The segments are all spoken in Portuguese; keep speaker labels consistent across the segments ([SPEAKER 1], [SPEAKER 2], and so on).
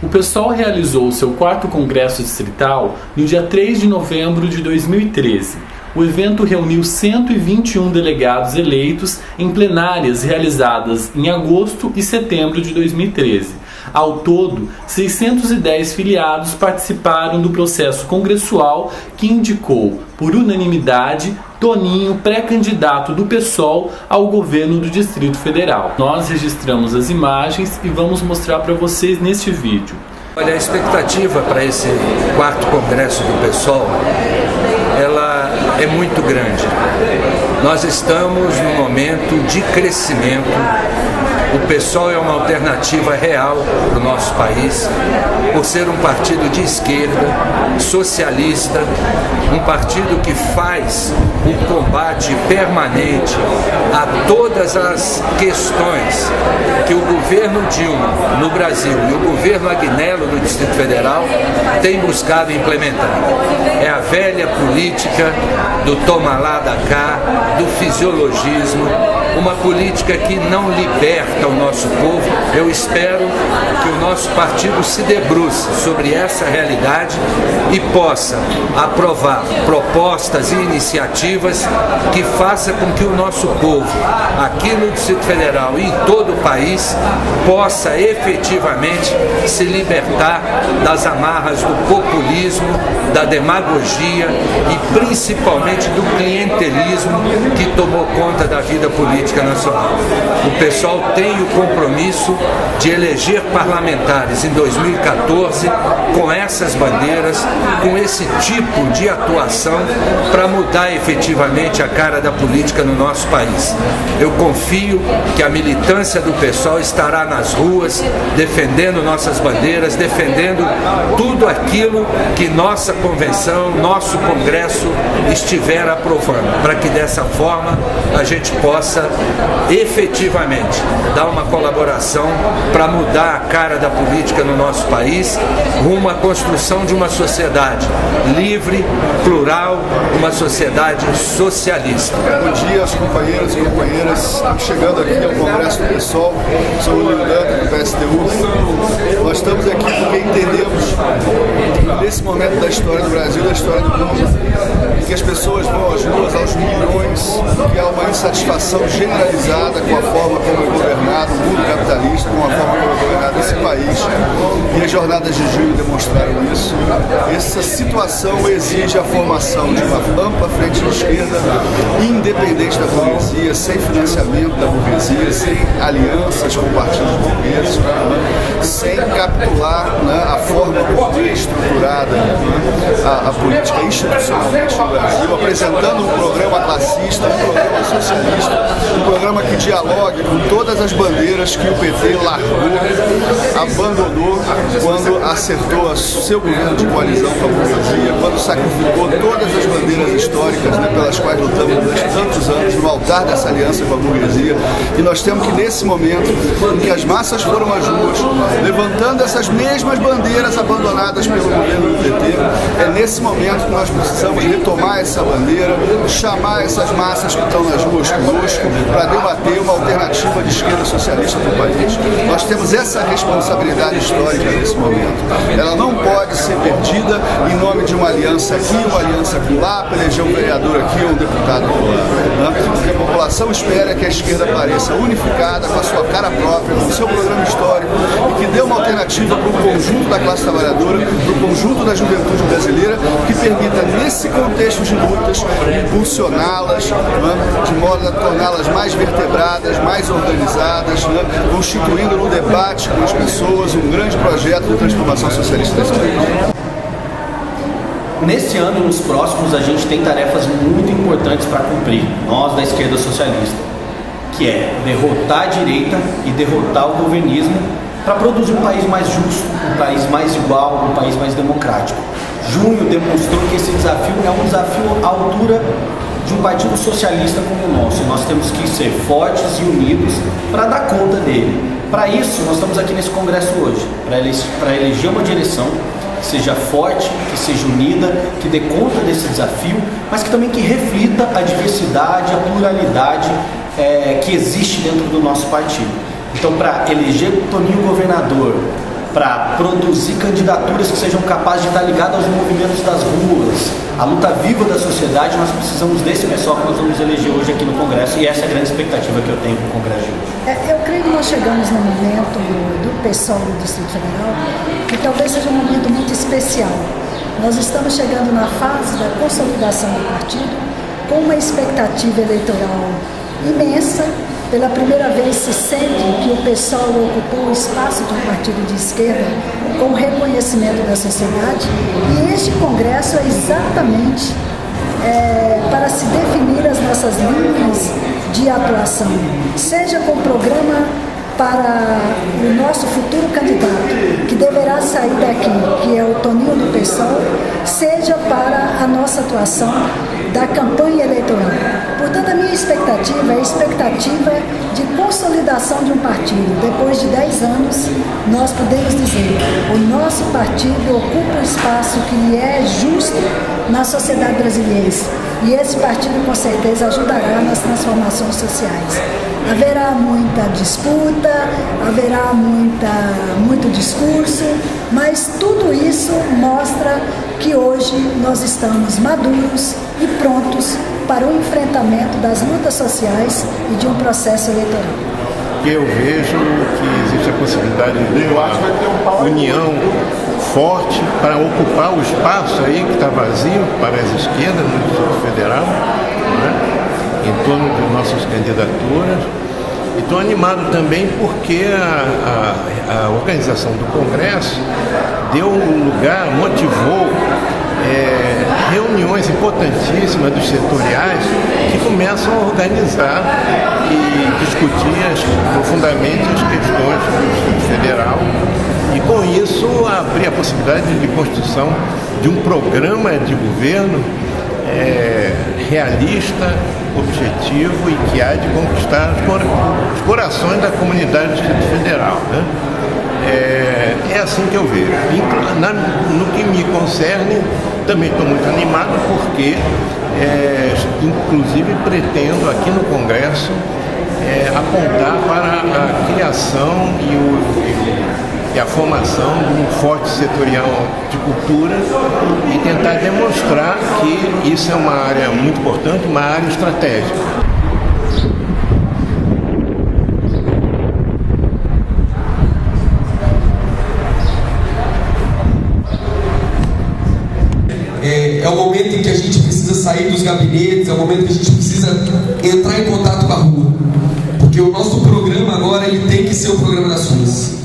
[SPEAKER 1] O PSOL realizou seu 4º Congresso Distrital no dia 3 de novembro de 2013. O evento reuniu 121 delegados eleitos em plenárias realizadas em agosto e setembro de 2013. Ao todo, 610 filiados participaram do processo congressual que indicou, por unanimidade, Toninho pré-candidato do PSOL ao governo do Distrito Federal. Nós registramos as imagens e vamos mostrar para vocês neste vídeo.
[SPEAKER 2] Olha, a expectativa para esse 4º Congresso do PSOL, ela é muito grande. Nós estamos num momento de crescimento. O PSOL é uma alternativa real para o nosso país, por ser um partido de esquerda, socialista, um partido que faz um combate permanente a todas as questões que o governo Dilma no Brasil e o governo Agnello no Distrito Federal têm buscado implementar. É a velha política do toma lá da cá, do fisiologismo, uma política que não liberta o nosso povo. Eu espero que o nosso partido se debruce sobre essa realidade e possa aprovar propostas e iniciativas que façam com que o nosso povo, aqui no Distrito Federal e em todo o país, possa efetivamente se libertar das amarras do populismo, da demagogia e principalmente do clientelismo que tomou conta da vida política nacional. O PSOL tem o compromisso de eleger parlamentares em 2014 com essas bandeiras, com esse tipo de atuação para mudar efetivamente a cara da política no nosso país. Eu confio que a militância do PSOL estará nas ruas defendendo nossas bandeiras, defendendo tudo aquilo que nossa convenção, nosso Congresso estiver aprovando, para que dessa forma a gente possa efetivamente dar uma colaboração para mudar a cara da política no nosso país, rumo à construção de uma sociedade livre, plural, uma sociedade socialista.
[SPEAKER 3] Bom dia aos companheiros e companheiras. Estamos chegando aqui ao Congresso do PSOL, sou o Lio Danta, do PSTU. Nós estamos aqui porque entendemos, nesse momento da história do Brasil, da história do mundo, que as pessoas vão às ruas aos milhões, que há uma insatisfação generalizada com a forma como é governado o mundo capitalista, com a forma como é governado esse país. E as jornadas de junho demonstraram isso. Essa situação exige a formação de uma ampla frente de esquerda, independente da burguesia, sem financiamento da burguesia, sem alianças com partidos burgueses, sem capitular a forma como é estruturada a política institucionalmente no Brasil, apresentando um programa classista, um programa socialista, um programa que dialogue com todas as bandeiras que o PT largou, abandonou quando acertou o seu governo de coalizão com a burguesia, quando sacrificou todas as bandeiras históricas pelas quais lutamos durante tantos anos no altar dessa aliança com a burguesia. E nós temos que, nesse momento em que as massas foram às ruas, levantando essas mesmas bandeiras abandonadas pelo governo do PT, é nesse momento que nós precisamos retomar essa bandeira, chamar essas massas que estão nas ruas conosco para debater uma alternativa de esquerda socialista para o país. Nós temos essa responsabilidade histórica nesse momento. Ela não pode ser perdida em nome de uma aliança aqui, uma aliança lá, para eleger um vereador aqui ou um deputado lá. O que a população espera é que a esquerda apareça unificada, com a sua cara própria, com o seu programa histórico, e que dê uma alternativa para o conjunto da classe trabalhadora, para o conjunto da juventude brasileira, que permita, nesse contexto de lutas, impulsioná-las, de modo a torná-las mais vertebradas, mais organizadas, constituindo no debate com as pessoas um grande projeto de transformação socialista desse país.
[SPEAKER 4] Nesse ano e nos próximos a gente tem tarefas muito importantes para cumprir, nós da esquerda socialista, que é derrotar a direita e derrotar o governismo para produzir um país mais justo, um país mais igual, um país mais democrático. Junho demonstrou que esse desafio é um desafio à altura de um partido socialista como o nosso. Nós temos que ser fortes e unidos para dar conta dele. Para isso, nós estamos aqui nesse congresso hoje, para eleger uma direção que seja forte, que seja unida, que dê conta desse desafio, mas que também que reflita a diversidade, a pluralidade que existe dentro do nosso partido. Então, para eleger Toninho governador para produzir candidaturas que sejam capazes de estar ligadas aos movimentos das ruas, à luta viva da sociedade. Nós precisamos desse pessoal que nós vamos eleger hoje aqui no Congresso, e essa é a grande expectativa que eu tenho para o Congresso de hoje.
[SPEAKER 5] Eu creio que nós chegamos no momento do PSOL do Distrito Federal, que talvez seja um momento muito especial. Nós estamos chegando na fase da consolidação do partido, com uma expectativa eleitoral imensa. Pela primeira vez se sente que o PSOL ocupou o espaço de um partido de esquerda com reconhecimento da sociedade, e este Congresso é exatamente para se definir as nossas linhas de atuação, seja com o programa para o nosso futuro candidato, que deverá sair daqui, que é o Toninho do PSOL, seja para a nossa atuação da campanha eleitoral. Portanto, a minha expectativa é a expectativa de consolidação de um partido. Depois de 10 anos, nós podemos dizer, o nosso partido ocupa o espaço que lhe é justo na sociedade brasileira. E esse partido, com certeza, ajudará nas transformações sociais. Haverá muita disputa, haverá muito discurso, mas tudo isso mostra que hoje nós estamos maduros e prontos para o enfrentamento das lutas sociais e de um processo eleitoral.
[SPEAKER 6] Eu vejo que existe a possibilidade de uma união forte para ocupar o espaço aí que está vazio para as esquerdas no Distrito Federal, né? Em torno de nossas candidaturas. E estou animado também porque a organização do Congresso deu lugar, motivou reuniões importantíssimas dos setoriais que começam a organizar e discutir profundamente as questões do Distrito Federal, e com isso abrir a possibilidade de construção de um programa de governo realista, objetivo e que há de conquistar os corações da comunidade do Distrito Federal, né? É assim que eu vejo. No que me concerne, também estou muito animado porque, inclusive, pretendo aqui no Congresso apontar para a criação e a formação de um forte setorial de cultura e tentar demonstrar que isso é uma área muito importante, uma área estratégica.
[SPEAKER 7] É o momento em que a gente precisa sair dos gabinetes, é o momento que a gente precisa entrar em contato com a rua, porque o nosso programa agora ele tem que ser o programa das ruas.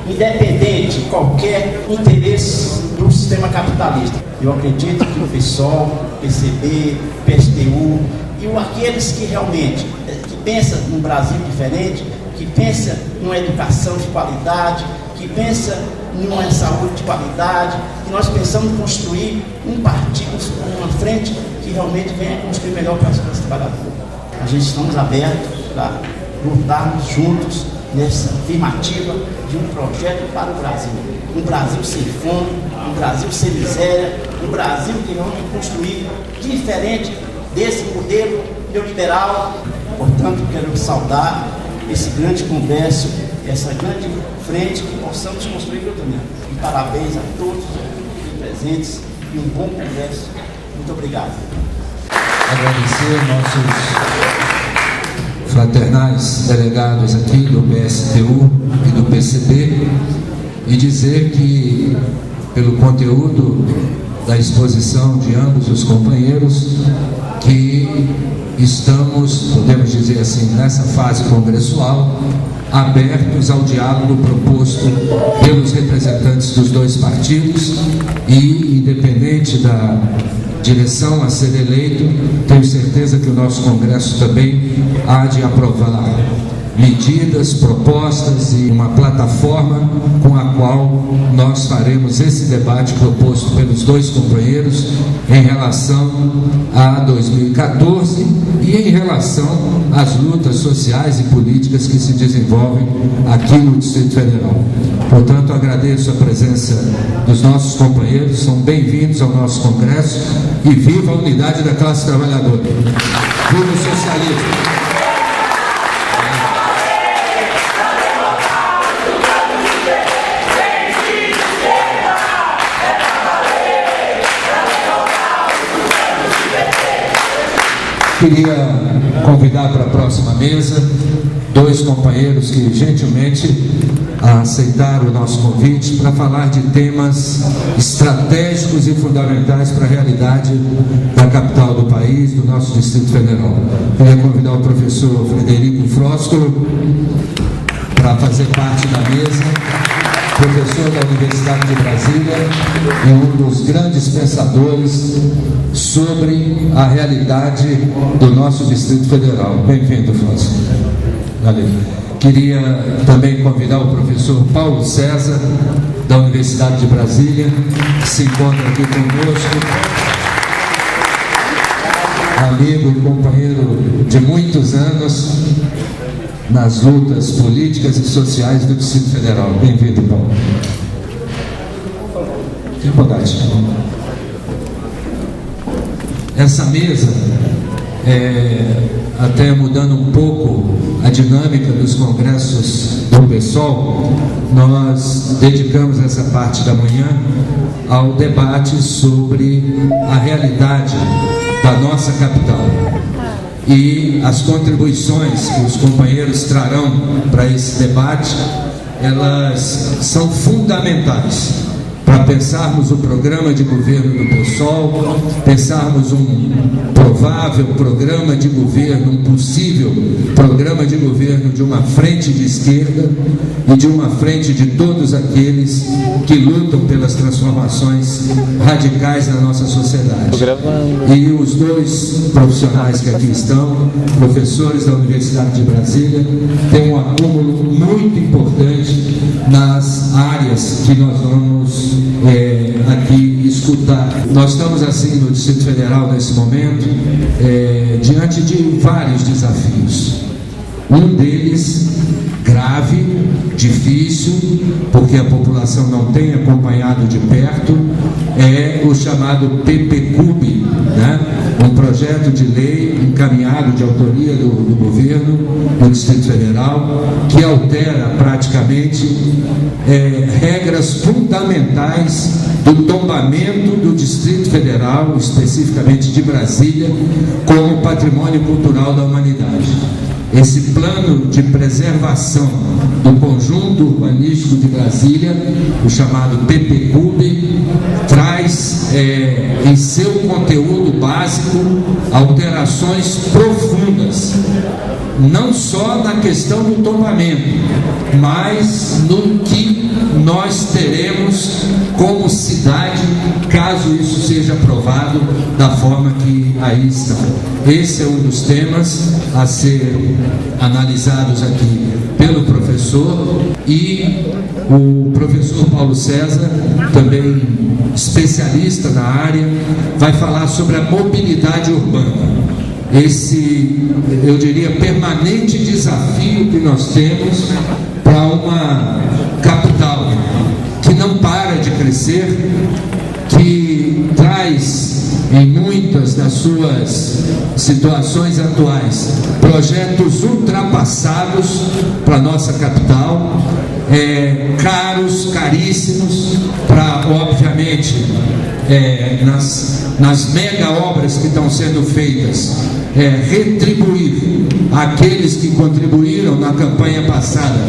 [SPEAKER 8] Independente de qualquer interesse do sistema capitalista. Eu acredito que o PSOL, PCB, PSTU e aqueles que realmente pensam num Brasil diferente, que pensam numa educação de qualidade, que pensam numa saúde de qualidade, que nós pensamos em construir um partido, uma frente que realmente venha construir melhor para as classes trabalhadoras. A gente estamos abertos para lutarmos juntos nessa afirmativa de um projeto para o Brasil. Um Brasil sem fome, um Brasil sem miséria, um Brasil que vamos construir diferente desse modelo neoliberal. Portanto, quero saudar esse grande congresso, essa grande frente que possamos construir também. E parabéns a todos os presentes e um bom congresso. Muito obrigado.
[SPEAKER 7] Agradecer nossos fraternais delegados aqui do PSTU e do PCB e dizer que, pelo conteúdo da exposição de ambos os companheiros, que estamos, podemos dizer assim, nessa fase congressual, abertos ao diálogo proposto pelos representantes dos dois partidos e, independente da direção a ser eleito, tenho certeza que o nosso Congresso também há de aprovar medidas, propostas e uma plataforma com a qual nós faremos esse debate proposto pelos dois companheiros em relação a 2014 e em relação às lutas sociais e políticas que se desenvolvem aqui no Distrito Federal. Portanto, agradeço a presença dos nossos companheiros, são bem-vindos ao nosso congresso e viva a unidade da classe trabalhadora. Viva o socialismo! Queria convidar para a próxima mesa dois companheiros que gentilmente aceitaram o nosso convite para falar de temas estratégicos e fundamentais para a realidade da capital do país, do nosso Distrito Federal. Queria convidar o professor Frederico Fróscolo para fazer parte da mesa, professor da Universidade de Brasília e um dos grandes pensadores sobre a realidade do nosso Distrito Federal. Bem-vindo, Fróscolo. Valeu. Queria também convidar o professor Paulo César, da Universidade de Brasília, que se encontra aqui conosco, amigo e companheiro de muitos anos nas lutas políticas e sociais do Distrito Federal. Bem-vindo, Paulo. Que bondade. Essa mesa, até mudando um pouco a dinâmica dos congressos do PSOL, nós dedicamos essa parte da manhã ao debate sobre a realidade da nossa capital. E as contribuições que os companheiros trarão para esse debate, elas são fundamentais para pensarmos o programa de governo do PSOL, pensarmos um provável programa de governo, um possível programa de governo de uma frente de esquerda e de uma frente de todos aqueles que lutam pelas transformações radicais na nossa sociedade. E os dois profissionais que aqui estão, professores da Universidade de Brasília, têm um acúmulo muito importante nas áreas que nós vamos aqui escutar. Nós estamos assim no Distrito Federal nesse momento, diante de vários desafios. Um deles grave, difícil, porque a população não tem acompanhado de perto, é o chamado PPCUB, né? Um projeto de lei encaminhado de autoria do governo do Distrito Federal, que altera praticamente regras fundamentais do tombamento do Distrito Federal, especificamente de Brasília, como patrimônio cultural da humanidade. Esse plano de preservação do conjunto urbanístico de Brasília, o chamado PPCUB, traz em seu conteúdo básico alterações profundas, não só na questão do tombamento, mas no que nós teremos como cidade, caso isso seja aprovado da forma que aí está. Esse é um dos temas a ser analisados aqui pelo professor, e o professor Paulo César, também especialista na área, vai falar sobre a mobilidade urbana. Esse, eu diria, permanente desafio que nós temos para uma capital que não para de crescer, que traz em muitas das suas situações atuais projetos ultrapassados para a nossa capital, caros, caríssimos, para, obviamente, nas mega obras que estão sendo feitas, retribuir aqueles que contribuíram na campanha passada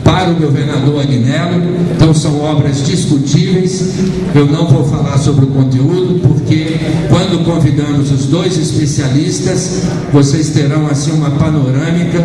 [SPEAKER 7] para o governador Agnello. Então são obras discutíveis. Eu não vou falar sobre o conteúdo, porque quando convidamos os dois especialistas, vocês terão assim uma panorâmica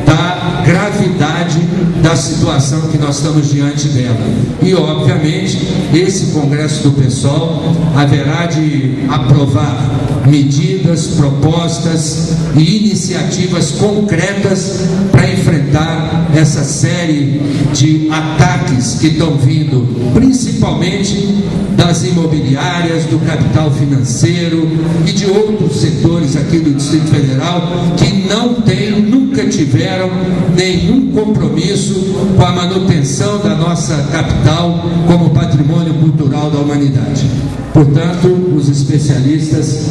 [SPEAKER 7] da da gravidade da situação que nós estamos diante dela. E, obviamente, esse Congresso do PSOL haverá de aprovar medidas, propostas e iniciativas concretas para enfrentar essa série de ataques que estão vindo, principalmente das imobiliárias, do capital financeiro e de outros setores aqui do Distrito Federal que não têm, nunca tiveram nenhum compromisso com a manutenção da nossa capital como patrimônio cultural da humanidade. Portanto, os especialistas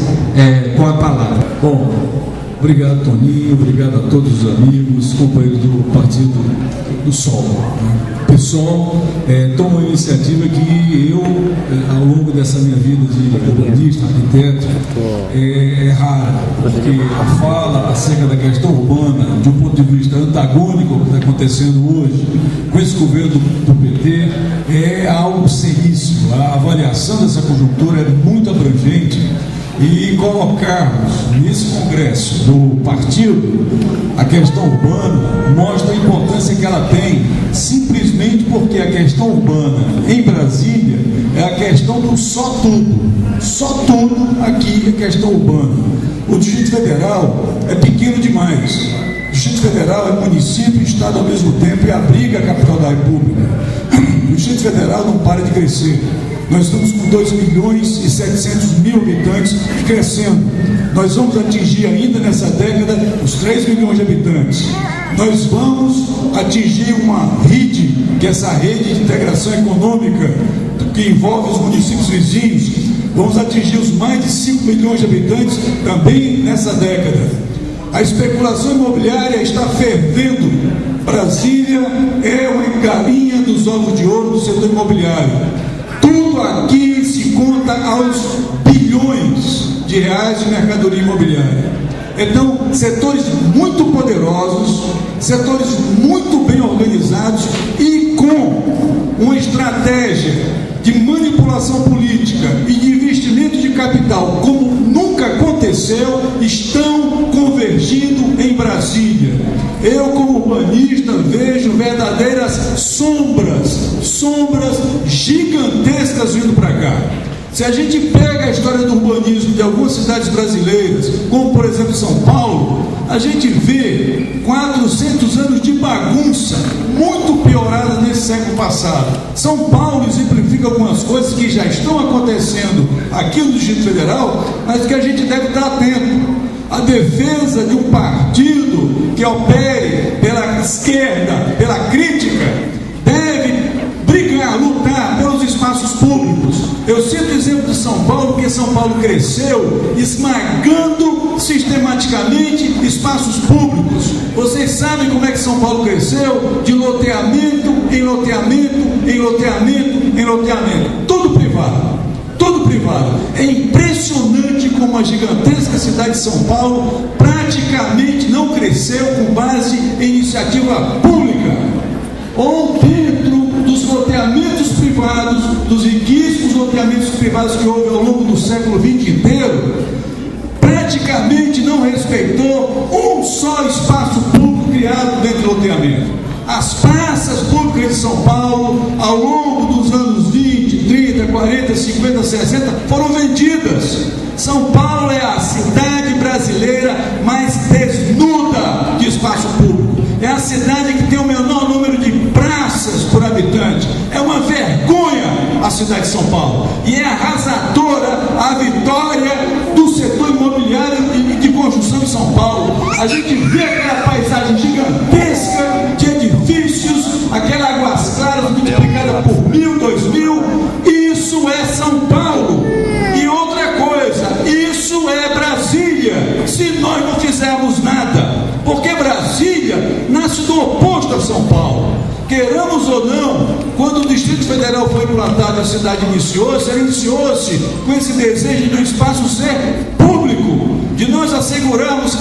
[SPEAKER 7] com a palavra.
[SPEAKER 9] Bom, obrigado, Toninho, obrigado a todos os amigos, companheiros do Partido do Sol. O PSOL toma uma iniciativa que eu, ao longo dessa minha vida de urbanista, arquiteto, é rara, porque a fala acerca da questão urbana, de um ponto de vista antagônico ao que está acontecendo hoje, com esse governo do PT, é algo seríssimo. A avaliação dessa conjuntura é muito abrangente. E colocarmos nesse Congresso do partido a questão urbana mostra a importância que ela tem, simplesmente porque a questão urbana em Brasília é a questão do só tudo aqui é questão urbana. O Distrito Federal é pequeno demais. O Distrito Federal é município e estado ao mesmo tempo e abriga a capital da República. O Distrito Federal não para de crescer. Nós estamos com 2.700.000 habitantes e crescendo. Nós vamos atingir ainda nessa década os 3 milhões de habitantes. Nós vamos atingir uma rede, que é essa rede de integração econômica, que envolve os municípios vizinhos. Vamos atingir os mais de 5 milhões de habitantes também nessa década. A especulação imobiliária está fervendo. Brasília é uma galinha dos ovos de ouro do setor imobiliário. Tudo aqui se conta aos bilhões de reais de mercadoria imobiliária. Então, setores muito poderosos, setores muito bem organizados e com uma estratégia de manipulação política e de investimento de capital, como nunca aconteceu, estão convergindo em Brasília. Eu, como urbanista, vejo verdadeiras sombras gigantescas vindo para cá. Se a gente pega a história do urbanismo de algumas cidades brasileiras, como por exemplo São Paulo, a gente vê 400 anos de bagunça muito piorada nesse século passado. São Paulo exemplifica algumas coisas que já estão acontecendo aqui no Distrito Federal, mas que a gente deve estar atento. A defesa de um partido que opere pela esquerda, pela crítica, deve brigar, lutar pelos espaços públicos. Eu cito o exemplo de São Paulo, porque São Paulo cresceu esmagando sistematicamente espaços públicos. Vocês sabem como é que São Paulo cresceu? De loteamento em loteamento, em loteamento, em loteamento. Tudo privado. Tudo privado. É impressionante como a gigantesca cidade de São Paulo praticamente não cresceu com base em iniciativa pública. Ou dentro dos loteamentos privados, dos riquíssimos loteamentos privados que houve ao longo do século XX inteiro, praticamente não respeitou um só espaço público criado dentro do loteamento. As praças públicas de São Paulo, ao longo dos anos 20, 30, 40, 50, 60, foram vendidas. São Paulo é a cidade brasileira mais desnuda de espaço público. É a cidade que tem o menor número de praças por habitante. É uma vergonha a cidade de São Paulo. E é arrasadora a vitória do setor imobiliário e de construção em São Paulo. A gente vê aquela paisagem gigantesca de edifícios, aquela Águas Claras multiplicada por 1.000, 2.000. Isso é São Paulo. E outra coisa, isso é Brasília. Se nós não fizermos nada, porque Brasília nasce do oposto a São Paulo. Queiramos ou não, quando o Distrito Federal foi implantado, a cidade iniciou-se com esse desejo de um espaço ser público, de nós assegurarmos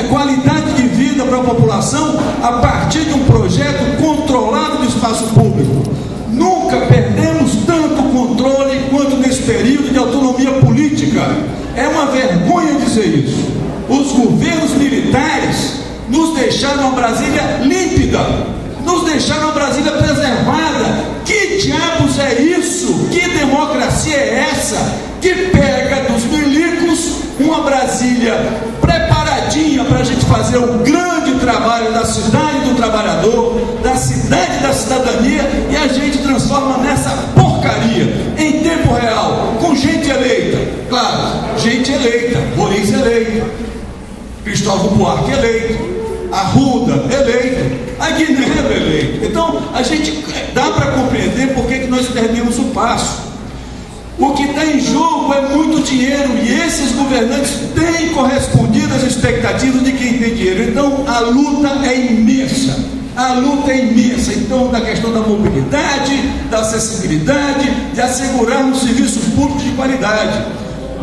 [SPEAKER 9] qualidade de vida para a população a partir de um projeto controlado do espaço público. Nunca perdemos tanto controle quanto nesse período de autonomia política. É uma vergonha dizer isso. Os governos militares nos deixaram uma Brasília límpida, nos deixaram uma Brasília preservada. Que diabos é isso? Que democracia é essa que pega dos milicos uma Brasília preparadinha para a gente fazer um grande trabalho da cidade do trabalhador, da cidade da cidadania, e a gente transforma nessa porcaria em tempo real, com gente eleita? Claro, gente eleita, Roriz eleito, Cristóvão Buarque eleito, Arruda eleito, Aguinaldo eleito. Então a gente dá para compreender por que nós perdemos o passo. O que está em jogo é muito dinheiro, e esses governantes têm correspondido às expectativas de quem tem dinheiro. Então a luta é imensa, a luta é imensa. Então, da questão da mobilidade, da acessibilidade, de assegurarmos serviços públicos de qualidade.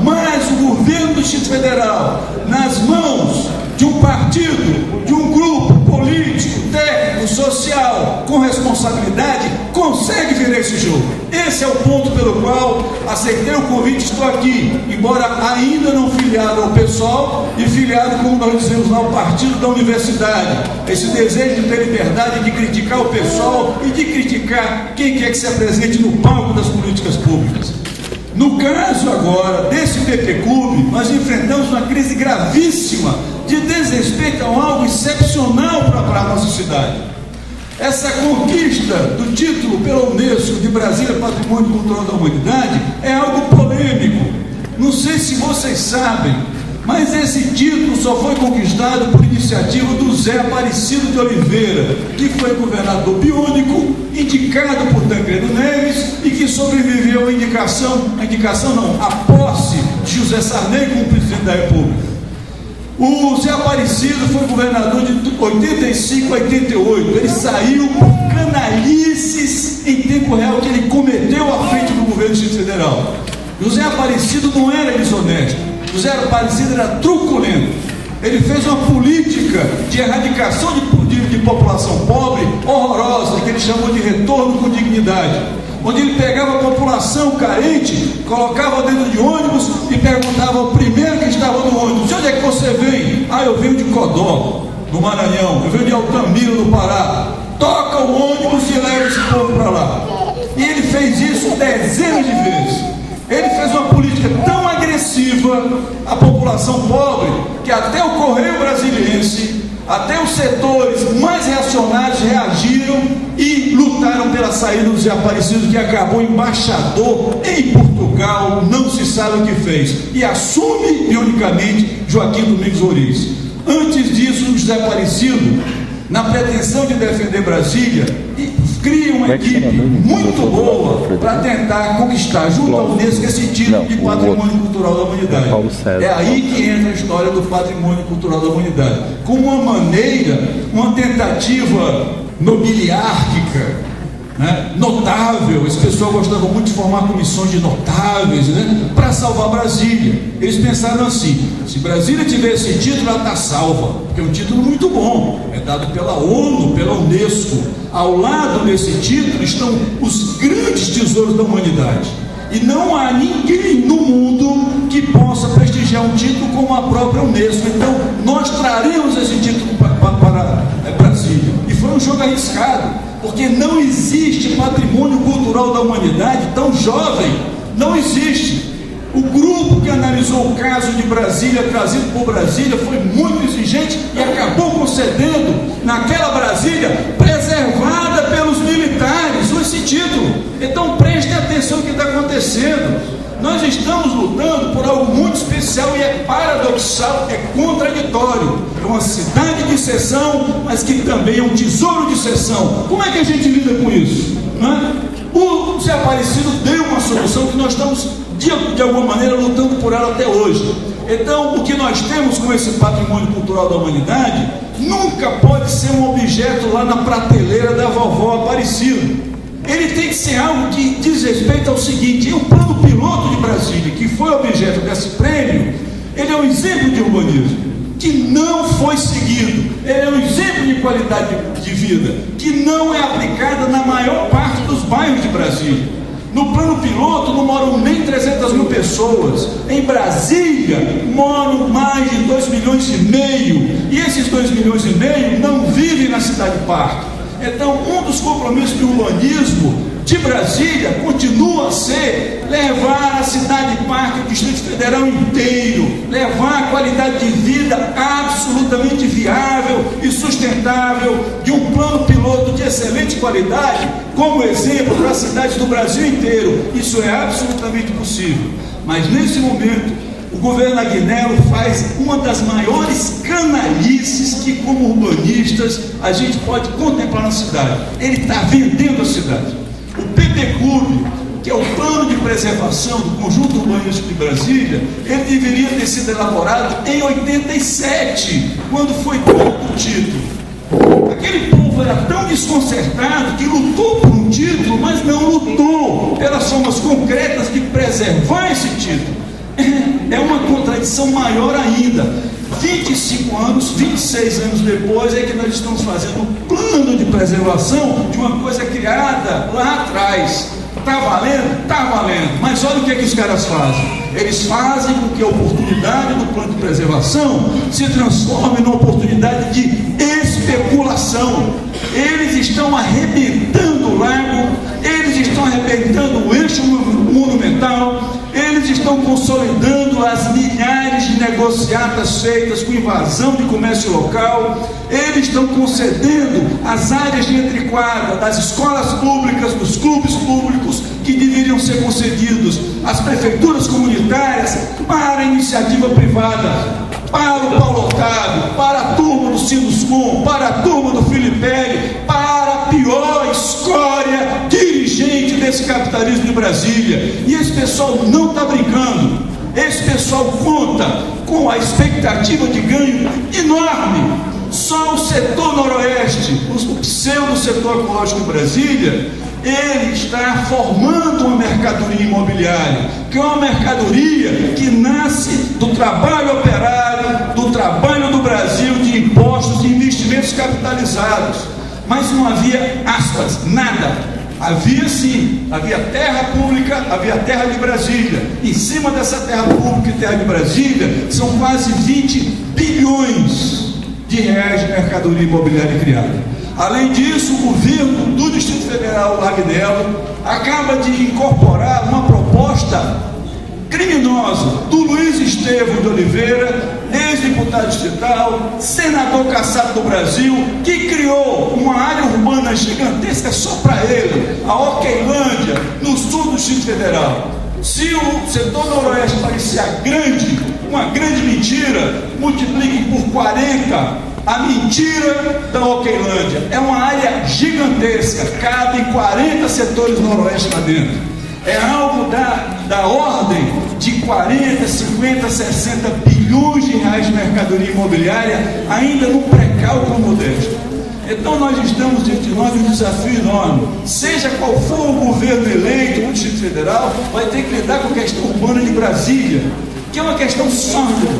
[SPEAKER 9] Mas o governo do Distrito Federal, nas mãos de um partido, de um grupo político, técnico, social, com responsabilidade, consegue virar esse jogo. Esse é o ponto pelo qual aceitei o convite, estou aqui, embora ainda não filiado ao PSOL e filiado, como nós dizemos lá, ao partido da universidade. Esse desejo de ter liberdade de criticar o PSOL e de criticar quem quer que se apresente no palco das políticas públicas. No caso agora desse PP Clube, nós enfrentamos uma crise gravíssima de desrespeito a algo excepcional para a nossa cidade. Essa conquista do título pela Unesco de Brasília Patrimônio Cultural da Humanidade é algo polêmico. Não sei se vocês sabem, mas esse título só foi conquistado por iniciativa do Zé Aparecido de Oliveira, que foi governador biônico, indicado por Tancredo Neves, e que sobreviveu à posse de José Sarney como presidente da República. O Zé Aparecido foi governador de 85 a 88. Ele saiu por canalices em tempo real que ele cometeu à frente do governo do Distrito Federal. O Zé Aparecido não era desonesto. O Zé Aparecido era truculento. Ele fez uma política de erradicação de população pobre horrorosa, que ele chamou de retorno com dignidade, onde ele pegava a população carente, colocava dentro de ônibus e perguntava ao primeiro que estava no ônibus: de onde é que você vem? Ah, eu venho de Codó, no Maranhão, eu venho de Altamira, no Pará. Toca o ônibus e leva esse povo para lá. E ele fez isso dezenas de vezes. Ele fez uma política tão agressiva à população pobre que até o Correio Brasiliense, até os setores mais reacionários reagiram e lutaram pela saída do Zé Aparecido, que acabou embaixador em Portugal, não se sabe o que fez, e assume bionicamente Joaquim Domingos Roriz. Antes disso, o Zé Aparecido, na pretensão de defender Brasília, cria uma equipe muito boa para tentar conquistar junto à Unesco esse título de Patrimônio Cultural da Humanidade. É aí que entra a história do Patrimônio Cultural da Humanidade, como uma maneira, uma tentativa nobiliárquica, né, notável. Esse pessoal gostava muito de formar comissões de notáveis, né, para salvar Brasília. Eles pensaram assim: se Brasília tiver esse título, ela está salva, porque é um título muito bom, é dado pela ONU, pela Unesco. Ao lado desse título estão os grandes tesouros da humanidade, e não há ninguém no mundo que possa prestigiar um título como a própria Unesco. Então nós traremos esse título para Brasília, e foi um jogo arriscado, porque não existe patrimônio cultural da humanidade tão jovem, não existe. O grupo que analisou o caso de Brasília, trazido por Brasília, foi muito exigente e acabou concedendo naquela Brasília preservada pelos militares esse título. Então preste atenção no que está acontecendo. Nós estamos lutando por algo muito especial, e é paradoxal, é contraditório. É uma cidade de exceção, mas que também é um tesouro de exceção. Como é que a gente lida com isso? O Zé Aparecido deu uma solução que nós estamos, de alguma maneira, lutando por ela até hoje. Então, o que nós temos com esse patrimônio cultural da humanidade nunca pode ser um objeto lá na prateleira da vovó Aparecido. Ele tem que ser algo que diz respeito ao seguinte: o plano piloto de Brasília, que foi objeto desse prêmio, ele é um exemplo de urbanismo que não foi seguido. Ele é um exemplo de qualidade de vida que não é aplicada na maior parte dos bairros de Brasília. No plano piloto não moram nem 300 mil pessoas. Em Brasília moram mais de 2,5 milhões. E esses 2,5 milhões não vivem na cidade parque. Então, um dos compromissos do urbanismo de Brasília continua a ser levar a cidade parque, o Distrito Federal inteiro, levar a qualidade de vida absolutamente viável e sustentável de um plano piloto de excelente qualidade, como exemplo para as cidades do Brasil inteiro. Isso é absolutamente possível. Mas nesse momento, o governo Agnello faz uma das maiores canalices que, como urbanistas, a gente pode contemplar na cidade. Ele está vendendo a cidade. O PPCUB, que é o Plano de Preservação do Conjunto Urbanístico de Brasília, ele deveria ter sido elaborado em 87, quando foi dado o título. Aquele povo era tão desconcertado que lutou por um título, mas não lutou pelas formas concretas de preservar esse título. É uma contradição maior ainda. 25 anos, 26 anos depois é que nós estamos fazendo um plano de preservação de uma coisa criada lá atrás. Está valendo? Está valendo. Mas olha o que é que os caras fazem. Eles fazem com que a oportunidade do plano de preservação se transforme numa oportunidade de especulação. Eles estão arrebentando o lago, eles estão arrebentando o eixo monumental, eles estão consolidando as milhares de negociatas feitas com invasão de comércio local, eles estão concedendo as áreas de entrequadra das escolas públicas, dos clubes públicos, que deveriam ser concedidos às prefeituras comunitárias para a iniciativa privada, para o Paulo Otávio, para a turma do Sinduscom, para a turma do Filipelli, para a pior escória dirigente desse capitalismo de Brasília. E esse pessoal não está brincando. Esse pessoal conta com a expectativa de ganho enorme. Só o setor noroeste, o pseudo setor ecológico de Brasília, ele está formando uma mercadoria imobiliária, que é uma mercadoria que nasce do trabalho operário, do trabalho do Brasil, de impostos e investimentos capitalizados. Mas não havia, aspas, nada. Havia sim, havia terra pública, havia terra de Brasília. Em cima dessa terra pública e terra de Brasília, são quase 20 bilhões de reais de mercadoria imobiliária criada. Além disso, o governo do Distrito Federal, Agnello, acaba de incorporar uma proposta criminosa do Luiz Estevão de Oliveira, ex-deputado distrital, senador cassado do Brasil, que criou uma área urbana gigantesca só para ele, a Oqueilândia, no sul do Distrito Federal. Se o setor noroeste parecia grande, uma grande mentira, multiplique por 40 a mentira da Oqueilândia. É uma área gigantesca, cabem 40 setores noroeste lá dentro. É algo da ordem de 40, 50, 60 bilhões de reais de mercadoria imobiliária, ainda no pré-cálculo modesto. Então nós estamos diante de nós um desafio enorme. Seja qual for o governo eleito no Distrito Federal, vai ter que lidar com a questão urbana de Brasília, que é uma questão sórdida.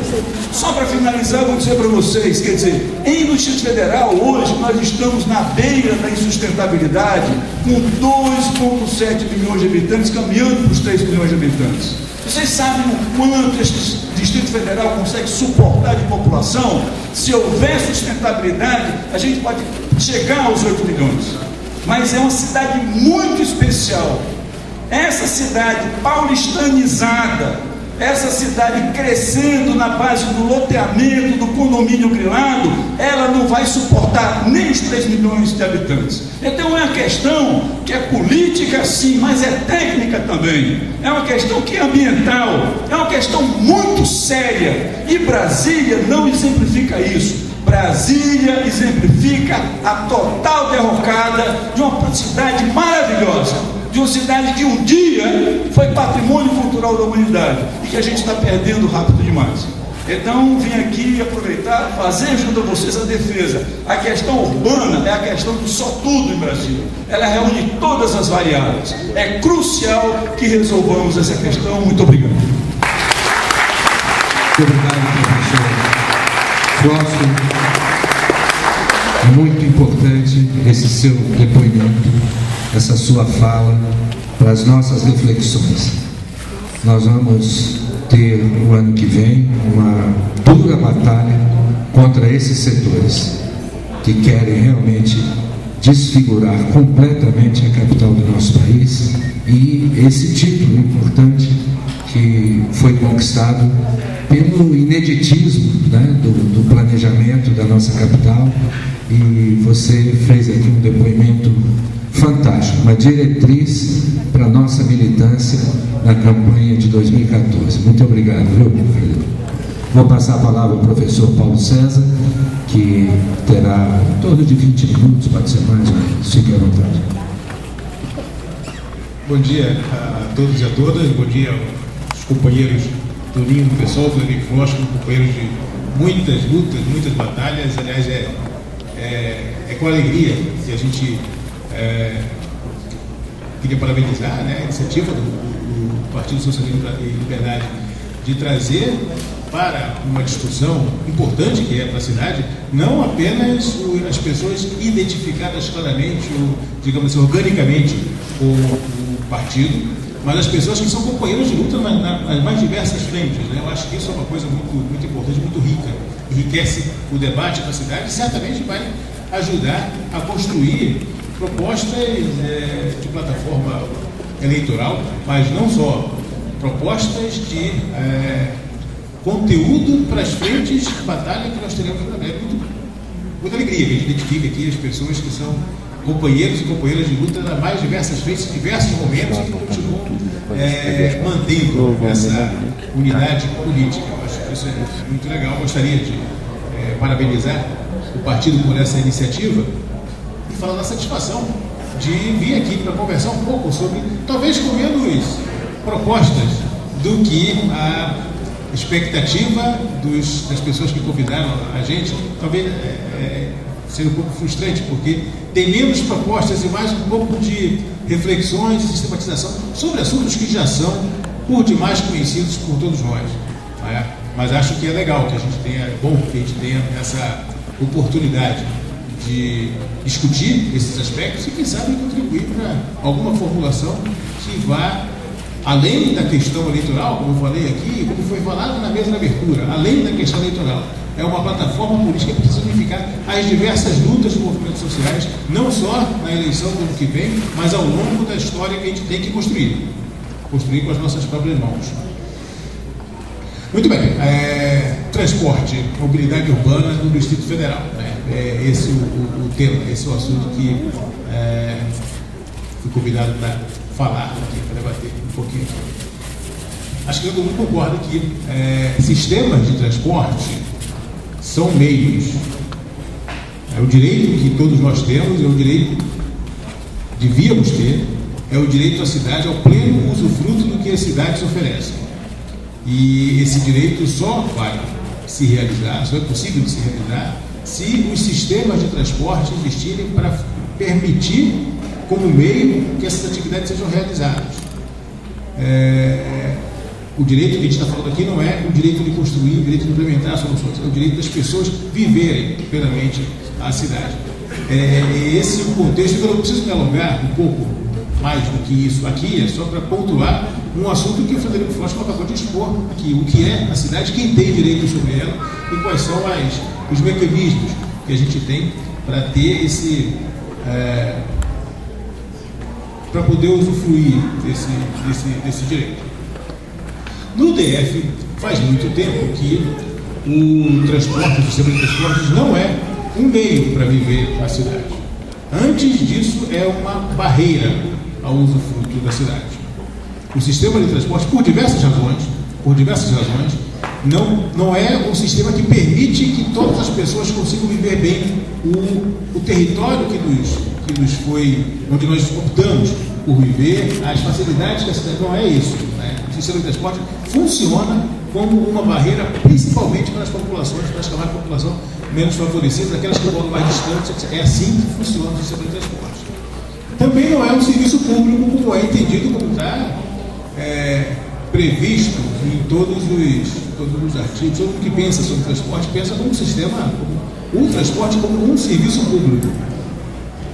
[SPEAKER 9] Só para finalizar, eu vou dizer para vocês, quer dizer, no Distrito Federal, hoje, nós estamos na beira da insustentabilidade, com 2,7 milhões de habitantes, caminhando para os 3 milhões de habitantes. Vocês sabem o quanto este Distrito Federal consegue suportar de população? Se houver sustentabilidade, a gente pode chegar aos 8 milhões. Mas é uma cidade muito especial. Essa cidade paulistanizada, essa cidade crescendo na base do loteamento, do condomínio grilado, ela não vai suportar nem os 3 milhões de habitantes. Então é uma questão que é política sim, mas é técnica também. É uma questão que é ambiental, é uma questão muito séria. E Brasília não exemplifica isso. Brasília exemplifica a total derrocada de uma cidade maravilhosa, de uma cidade que um dia foi patrimônio cultural da humanidade e que a gente está perdendo rápido demais. Então vim aqui aproveitar, fazer junto a vocês a defesa. A questão urbana é a questão do só tudo em Brasília. Ela reúne todas as variáveis. É crucial que resolvamos essa questão. Muito obrigado.
[SPEAKER 7] Muito obrigado, professor Frócio. Muito importante esse seu depoimento, essa sua fala, para as nossas reflexões. Nós vamos ter o ano que vem uma dura batalha contra esses setores que querem realmente desfigurar completamente a capital do nosso país, e esse título importante que foi conquistado pelo ineditismo, né, do planejamento da nossa capital. E você fez aqui um depoimento fantástico, uma diretriz para a nossa militância na campanha de 2014. Muito obrigado, viu, Frederico? Vou passar a palavra ao professor Paulo César, que terá em torno de 20 minutos, pode ser mais ou menos. Fique à vontade.
[SPEAKER 10] Bom dia a todos e a todas, bom dia aos companheiros do Ninho do Pessoal, do Henrique Frosco, companheiros de muitas lutas, muitas batalhas. Aliás, é com alegria que a gente queria parabenizar, né, a iniciativa do Partido Socialista e Liberdade de trazer para uma discussão importante que é para a cidade, não apenas as pessoas identificadas claramente, ou, digamos assim, organicamente com o partido, mas as pessoas que são companheiros de luta nas mais diversas frentes, né? Eu acho que isso é uma coisa muito, muito importante, muito rica, enriquece o debate da cidade e certamente vai ajudar a construir propostas de plataforma eleitoral, mas não só, propostas de conteúdo para as frentes de batalha que nós teremos na América. Muita alegria que a gente identifique aqui as pessoas que são companheiros e companheiras de luta nas mais diversas frentes, em diversos momentos, e que continuam mantendo essa unidade política. Eu acho que isso é muito legal. Gostaria de parabenizar o partido por essa iniciativa e falar da satisfação de vir aqui para conversar um pouco sobre, talvez com menos propostas do que a expectativa das pessoas que convidaram a gente. Talvez seja um pouco frustrante, porque tem menos propostas e mais um pouco de reflexões e sistematização sobre assuntos que já são por demais conhecidos por todos nós. Mas acho que é legal que a gente tenha, é bom que a gente tenha essa oportunidade de discutir esses aspectos e, quem sabe, contribuir para alguma formulação que vá além da questão eleitoral, como eu falei aqui, como foi falado na mesa de abertura, além da questão eleitoral. É uma plataforma política que precisa unificar as diversas lutas dos movimentos sociais, não só na eleição do ano que vem, mas ao longo da história que a gente tem que construir com as nossas próprias mãos. Muito bem, transporte, mobilidade urbana no Distrito Federal, né? Esse o tema, esse é o assunto que fui convidado para falar aqui, para debater um pouquinho. Acho que todo mundo concorda que sistemas de transporte são meios. É o direito que todos nós temos, é o direito que devíamos ter, é o direito à cidade, ao pleno usufruto do que as cidades oferecem. E esse direito só vai se realizar, só é possível de se realizar, se os sistemas de transporte existirem para permitir, como meio, que essas atividades sejam realizadas. O direito que a gente está falando aqui não é o direito de construir, o direito de implementar soluções, é o direito das pessoas viverem plenamente a cidade. Esse é o contexto que eu não preciso me alongar um pouco mais do que isso aqui, é só para pontuar um assunto que o Frederico Frosco acabou de expor aqui, o que é a cidade, quem tem direito sobre ela e quais são os mecanismos que a gente tem para ter para poder usufruir desse direito. No DF, faz muito tempo que o transporte, o sistema de transportes não é um meio para viver a cidade. Antes disso, é uma barreira ao usufruto da cidade. O sistema de transporte, por diversas razões, não é um sistema que permite que todas as pessoas consigam viver bem o território que nos foi, onde nós optamos por viver, as facilidades que a cidade, não é isso, né? O sistema de transporte funciona como uma barreira, principalmente para as populações, para as camadas de população menos favorecidas, aquelas que moram mais distantes. É assim que funciona o sistema de transporte. Também não é um serviço público como é entendido, como está previsto em todos os artigos. Todo mundo que pensa sobre transporte pensa como o transporte como um serviço público.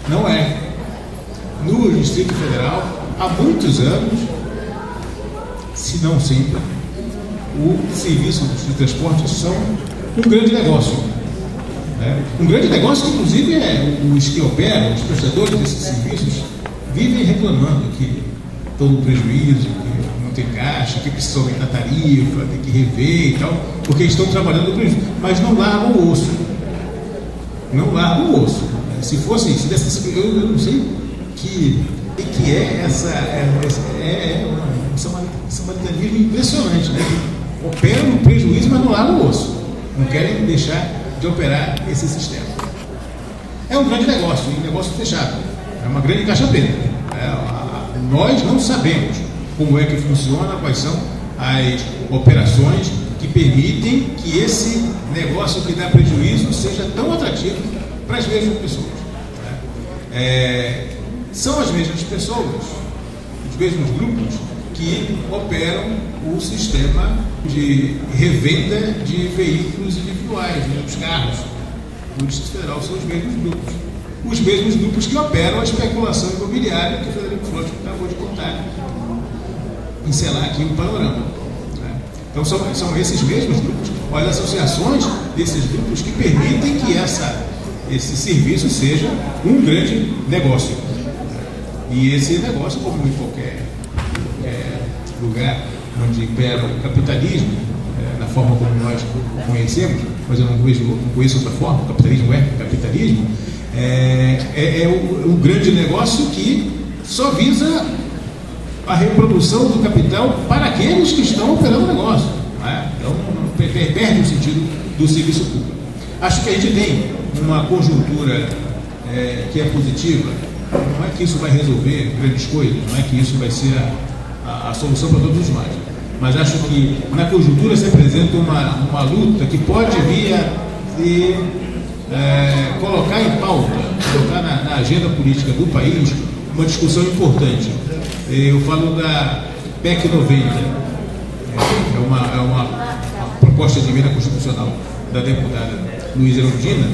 [SPEAKER 10] Não é. No Distrito Federal, há muitos anos, se não sempre, os serviços de transporte são um grande negócio. Né? Um grande negócio que, inclusive, os que operam, os prestadores desses serviços, vivem reclamando que estão no prejuízo, que não tem caixa, que precisa aumentar a tarifa, tem que rever e tal, porque estão trabalhando no prejuízo, mas não largam o osso. Não largam o osso. Se fosse, se desse, eu não sei que é um samaritanismo impressionante, né? Operam no prejuízo, mas não largam o osso. Não querem deixar de operar esse sistema. É um grande negócio, um negócio fechado. É uma grande caixa preta. Nós não sabemos como é que funciona, quais são as operações que permitem que esse negócio que dá prejuízo seja tão atrativo para as mesmas pessoas. São as mesmas pessoas, os mesmos grupos que operam o sistema de revenda de veículos individuais, os carros do Distrito Federal são os mesmos grupos. Os mesmos grupos que operam a especulação imobiliária que o Frederico Flótimo acabou de contar, pincelar aqui um panorama. Então são esses mesmos grupos, olha, as associações desses grupos que permitem que esse serviço seja um grande negócio. E esse negócio, como em qualquer lugar onde impera o capitalismo, na forma como nós conhecemos, mas eu não conheço outra forma, o capitalismo é capitalismo, um grande negócio que só visa a reprodução do capital para aqueles que estão operando o negócio. Então, perde o sentido do serviço público. Acho que a gente tem uma conjuntura que é positiva. Não é que isso vai resolver grandes coisas, não é que isso vai ser a solução para todos os males. Mas acho que na conjuntura se apresenta uma luta que pode vir a colocar em pauta, colocar na agenda política do país uma discussão importante. Eu falo da PEC 90, é uma proposta de emenda constitucional da deputada Luísa Erundina,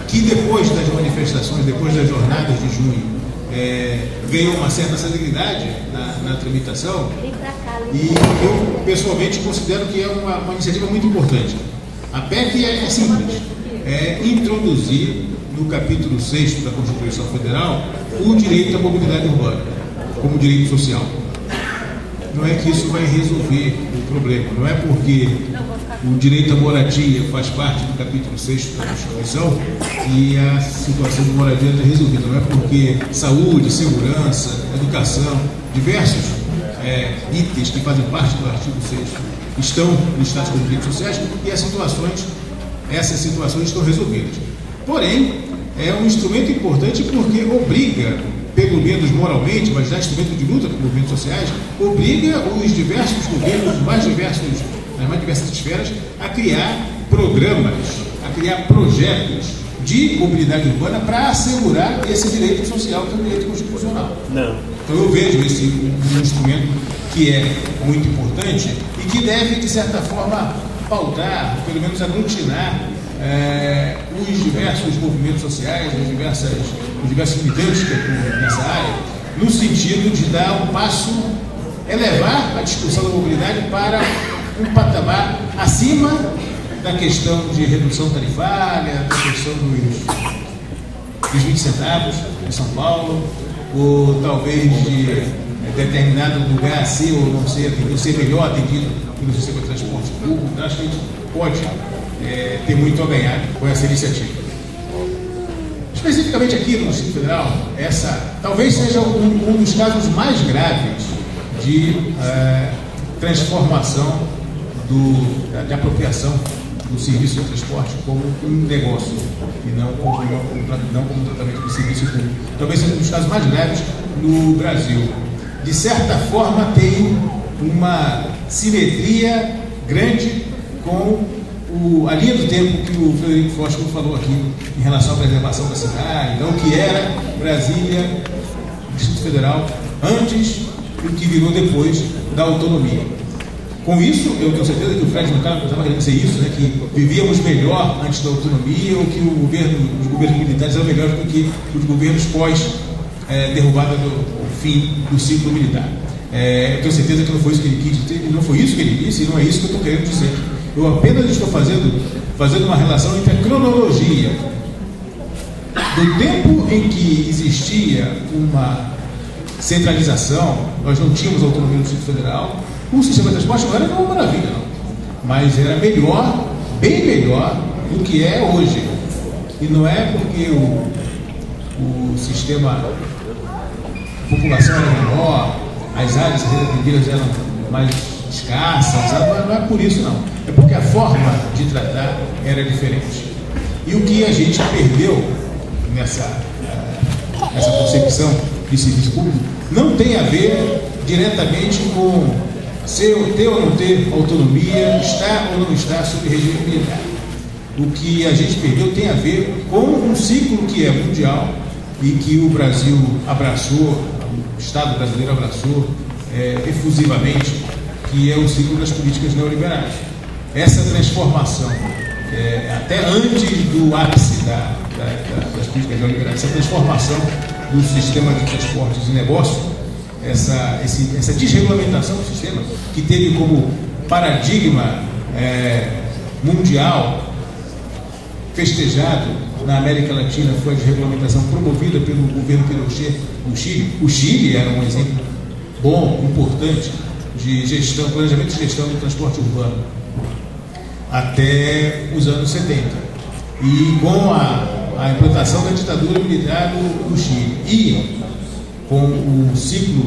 [SPEAKER 10] que depois das manifestações, depois das jornadas de junho, ganhou uma certa celeridade na tramitação, e eu pessoalmente considero que é uma iniciativa muito importante. A PEC é simples, é introduzir no capítulo 6º da Constituição Federal o direito à mobilidade urbana como direito social. Não é que isso vai resolver o problema, não é porque o direito à moradia faz parte do capítulo 6º da Constituição e a situação de moradia está resolvida, não é porque saúde, segurança, educação, diversos itens que fazem parte do artigo 6º estão listados como direitos sociais e essas situações estão resolvidas. Porém, é um instrumento importante porque obriga, pelo menos moralmente, mas dá instrumento de luta com movimentos sociais, obriga os diversos governos, nas mais diversas esferas, a criar programas, a criar projetos de mobilidade urbana para assegurar esse direito social, que é o direito constitucional. Então eu vejo esse um instrumento que é muito importante e que deve, de certa forma, pautar, pelo menos aglutinar os diversos movimentos sociais, os diversos militantes que atuam nessa área, no sentido de dar um passo, elevar a discussão da mobilidade para um patamar acima da questão de redução tarifária, da questão dos 20 centavos em São Paulo, ou talvez de determinado lugar ser ou não ser melhor atendido pelo sistema de transporte público. Acho que a gente pode ter muito a ganhar com essa iniciativa. Especificamente aqui no Distrito Federal, essa talvez seja um dos casos mais graves de transformação de apropriação do serviço de transporte como um negócio e não como tratamento de serviço público. Talvez seja um dos casos mais graves no Brasil. De certa forma, tem uma simetria grande com a linha do tempo que o Frederico Flótimo falou aqui em relação à preservação da cidade, então o que era Brasília, Distrito Federal, antes e o que virou depois da autonomia. Com isso, eu tenho certeza que o Fred não estava querendo dizer isso, né, que vivíamos melhor antes da autonomia, ou que os governos militares eram melhores do que os governos pós derrubada do fim do ciclo militar. Eu tenho certeza que não foi isso que ele quis dizer, não foi isso que ele disse, e não é isso que eu estou querendo dizer. Eu apenas estou fazendo uma relação entre a cronologia do tempo em que existia uma centralização, nós não tínhamos autonomia no Distrito Federal, o sistema de transporte não era uma maravilha, não, mas era melhor, bem melhor do que é hoje. E não é porque o sistema, a população era menor, as áreas atendidas eram mais escassas, não é por isso não. É porque a forma de tratar era diferente. E o que a gente perdeu nessa concepção de serviço público não tem a ver diretamente com ter ou não ter autonomia, estar ou não estar sob regime militar. O que a gente perdeu tem a ver com um ciclo que é mundial e que o Brasil abraçou, o Estado brasileiro abraçou efusivamente, que é o ciclo das políticas neoliberais. Essa transformação, até antes do ápice das políticas neoliberais, essa transformação do sistema de transportes e negócio, essa desregulamentação do sistema, que teve como paradigma mundial festejado na América Latina, foi a desregulamentação promovida pelo governo Pinochet no Chile. O Chile era um exemplo bom, importante, de gestão, planejamento e gestão do transporte urbano até os anos 70. E com a implantação da ditadura militar no Chile e com o ciclo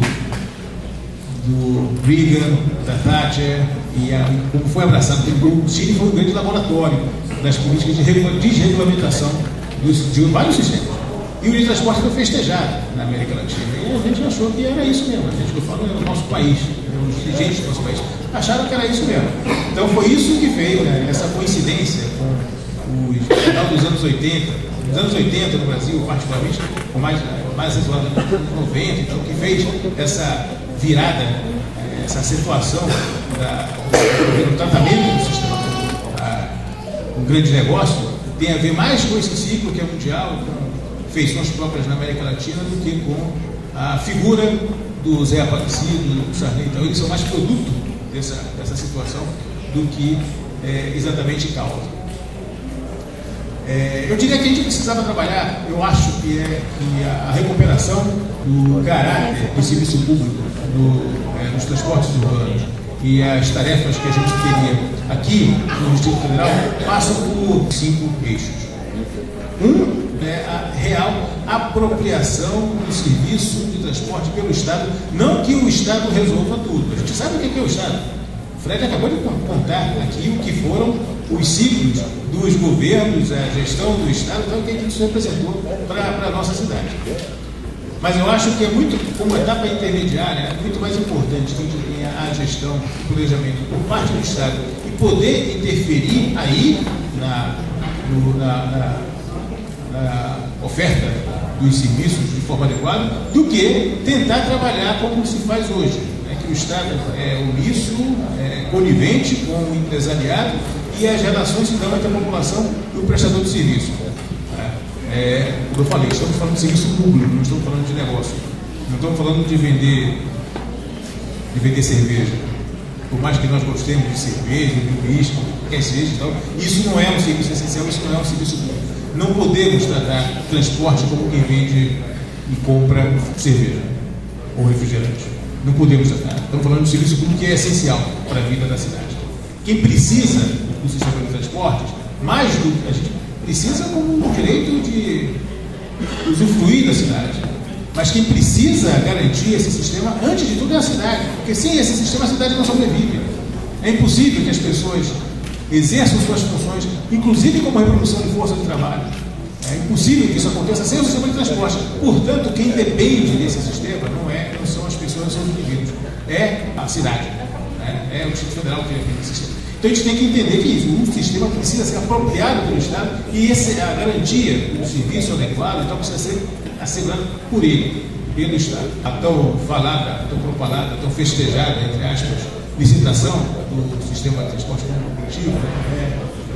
[SPEAKER 10] do Reagan, da Thatcher, e como foi abraçado, o Chile foi um grande laboratório das políticas de desregulamentação de vários sistemas. E o livre transporte foi festejado na América Latina. E a gente achou que era isso mesmo. A gente que eu falo é o nosso país, os dirigentes do nosso país acharam que era isso mesmo. Então foi isso que veio, né, essa coincidência com o final dos anos 80. Nos anos 80 no Brasil, particularmente, com mais acentuado nos anos 90, então, que fez essa virada, essa acentuação do tratamento do sistema, um grande negócio, tem a ver mais com esse ciclo que é mundial, com feições próprias na América Latina, do que com a figura do Zé Aparecido, do Sarney. Então, eles são mais produto dessa situação do que exatamente causa. Eu diria que a gente precisava trabalhar, eu acho que a recuperação do caráter do serviço público nos transportes urbanos e as tarefas que a gente teria aqui no Distrito Federal passam por 5 eixos. A real apropriação do serviço de transporte pelo Estado, não que o Estado resolva tudo. A gente sabe o que é o Estado. O Fred acabou de contar aqui o que foram os ciclos dos governos, a gestão do Estado, então, que isso representou para a nossa cidade. Mas eu acho que é muito, como etapa intermediária, é muito mais importante que a gestão, o planejamento por parte do Estado e poder interferir aí na oferta dos serviços de forma adequada, do que tentar trabalhar como se faz hoje, né? Que o Estado é omisso, conivente com o empresariado e as relações se dão entre a população e o prestador de serviço. Como eu falei, estamos falando de serviço público, não estamos falando de negócio. Não estamos falando de vender cerveja. Por mais que nós gostemos de cerveja, de uísque, quer seja, então, isso não é um serviço essencial, isso não é um serviço público. Não podemos tratar transporte como quem vende e compra cerveja ou refrigerante. Não podemos tratar. Estamos falando de um serviço público que é essencial para a vida da cidade. Quem precisa do sistema de transportes, mais do que a gente precisa como um direito de usufruir da cidade. Mas quem precisa garantir esse sistema, antes de tudo, é a cidade. Porque sem esse sistema, a cidade não sobrevive. É impossível que as pessoas exerçam suas funções, inclusive como reprodução de força de trabalho. É impossível que isso aconteça sem o sistema de transporte. Portanto, quem depende desse sistema não são as pessoas, não são os indivíduos. É a cidade. É o Distrito Federal que depende desse sistema. Então a gente tem que entender que um sistema precisa ser apropriado pelo Estado e a garantia do serviço adequado, então precisa ser assegurado por ele, pelo Estado. A tão falada, tão propalada, tão festejada, entre aspas, licitação do sistema de transporte coletivo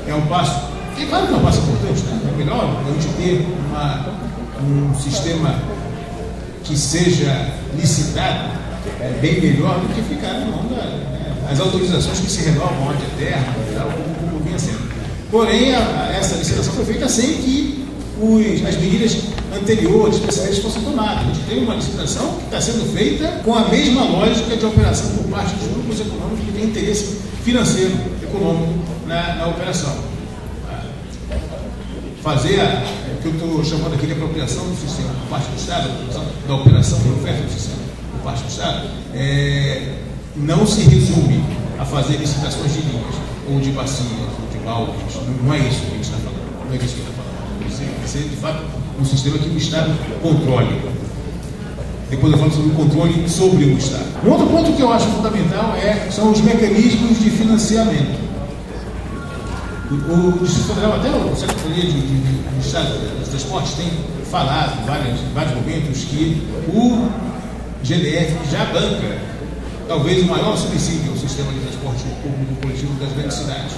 [SPEAKER 10] é um passo, é claro que é um passo importante, né? É melhor a gente ter um sistema que seja licitado é bem melhor do que ficar na mão das autorizações que se renovam ad eterno, como vinha sendo. Porém, essa licitação foi feita sem que as medidas anteriores, especiais, fossem tomadas. A gente tem uma licitação que está sendo feita com a mesma lógica de operação por parte dos grupos econômicos que têm interesse financeiro, econômico na operação. Fazer o que eu estou chamando aqui de apropriação do sistema por parte do Estado, da operação de oferta do sistema por parte do Estado, não se resume a fazer licitações de linhas, ou de bacias, ou de baldes. Não é isso que a gente está falando. Não é isso que a gente está falando. Tem que ser, de fato, um sistema que o Estado controle. Depois eu falo sobre o controle sobre o Estado. Um outro ponto que eu acho fundamental são os mecanismos de financiamento. O Distrito Federal, até a Secretaria de Estado dos Transportes, tem falado em vários momentos que o GDF já banca talvez o maior subsídio ao sistema de transporte público coletivo das grandes cidades.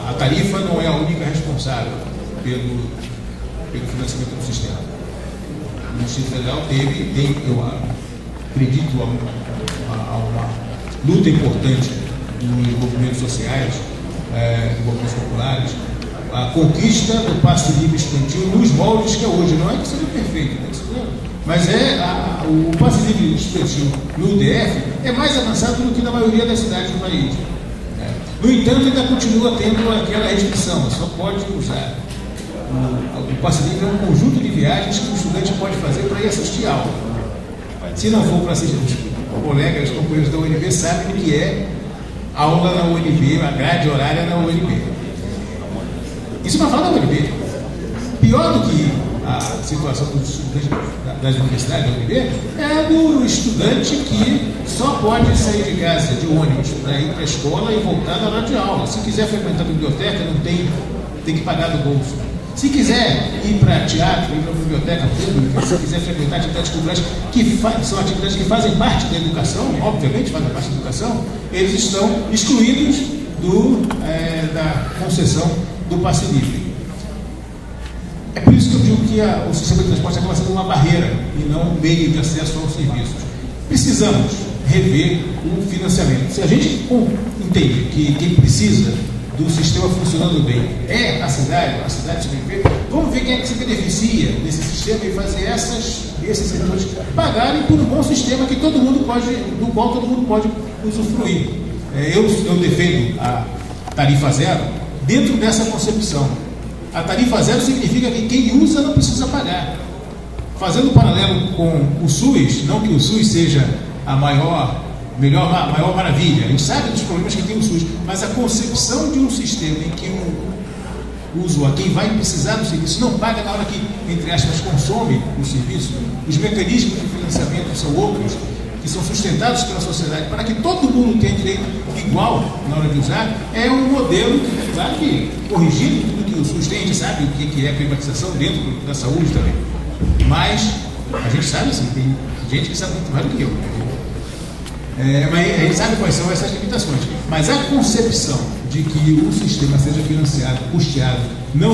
[SPEAKER 10] A tarifa não é a única responsável pelo financiamento do sistema. O Distrito Federal tem, eu acredito, uma luta importante nos movimentos sociais, movimentos populares, a conquista do passe livre estudantil nos moldes que é hoje. Não é que seja perfeito, mas o passe livre estudantil no DF é mais avançado do que na maioria das cidades do país. No entanto, ainda continua tendo aquela restrição, só pode usar. O passe livre é um conjunto de viagens que o estudante pode fazer para ir assistir aula. Se não for para assistir, os colegas, os companheiros da UNB sabem o que é aula na UNB, a grade horária na UNB. Isso não fala da UNB. Pior do que a situação dos estudantes das universidades da UNB é do estudante que só pode sair de casa de ônibus para ir para a escola e voltar na hora de aula. Se quiser frequentar a biblioteca, não tem que pagar do bolso. Se quiser ir para teatro, ir para a biblioteca pública, se quiser frequentar atividades culturais, são atividades que fazem parte da educação, obviamente fazem parte da educação, eles estão excluídos da concessão do passe livre. É por isso que eu digo que o sistema de transporte acaba sendo uma barreira e não um meio de acesso aos serviços. Precisamos rever o financiamento. Se a gente entende que quem precisa do sistema funcionando bem é a cidade subemprego, vamos ver quem é que se beneficia desse sistema e fazer esses setores pagarem por um bom sistema do qual todo mundo pode usufruir. Eu defendo a tarifa zero dentro dessa concepção. A tarifa zero significa que quem usa não precisa pagar. Fazendo um paralelo com o SUS, não que o SUS seja a maior maravilha, a gente sabe dos problemas que tem o SUS, mas a concepção de um sistema em que o usuário, quem vai precisar do serviço, não paga na hora que, entre aspas, consome o serviço, os mecanismos de financiamento são outros, que são sustentados pela sociedade, para que todo mundo tenha direito igual na hora de usar, é um modelo, claro que corrigindo tudo que o SUS tem, a gente sabe o que é privatização dentro da saúde também, mas a gente sabe, assim, tem gente que sabe muito mais do que eu. Mas a gente sabe quais são essas limitações, mas a concepção de que o sistema seja financiado, custeado, não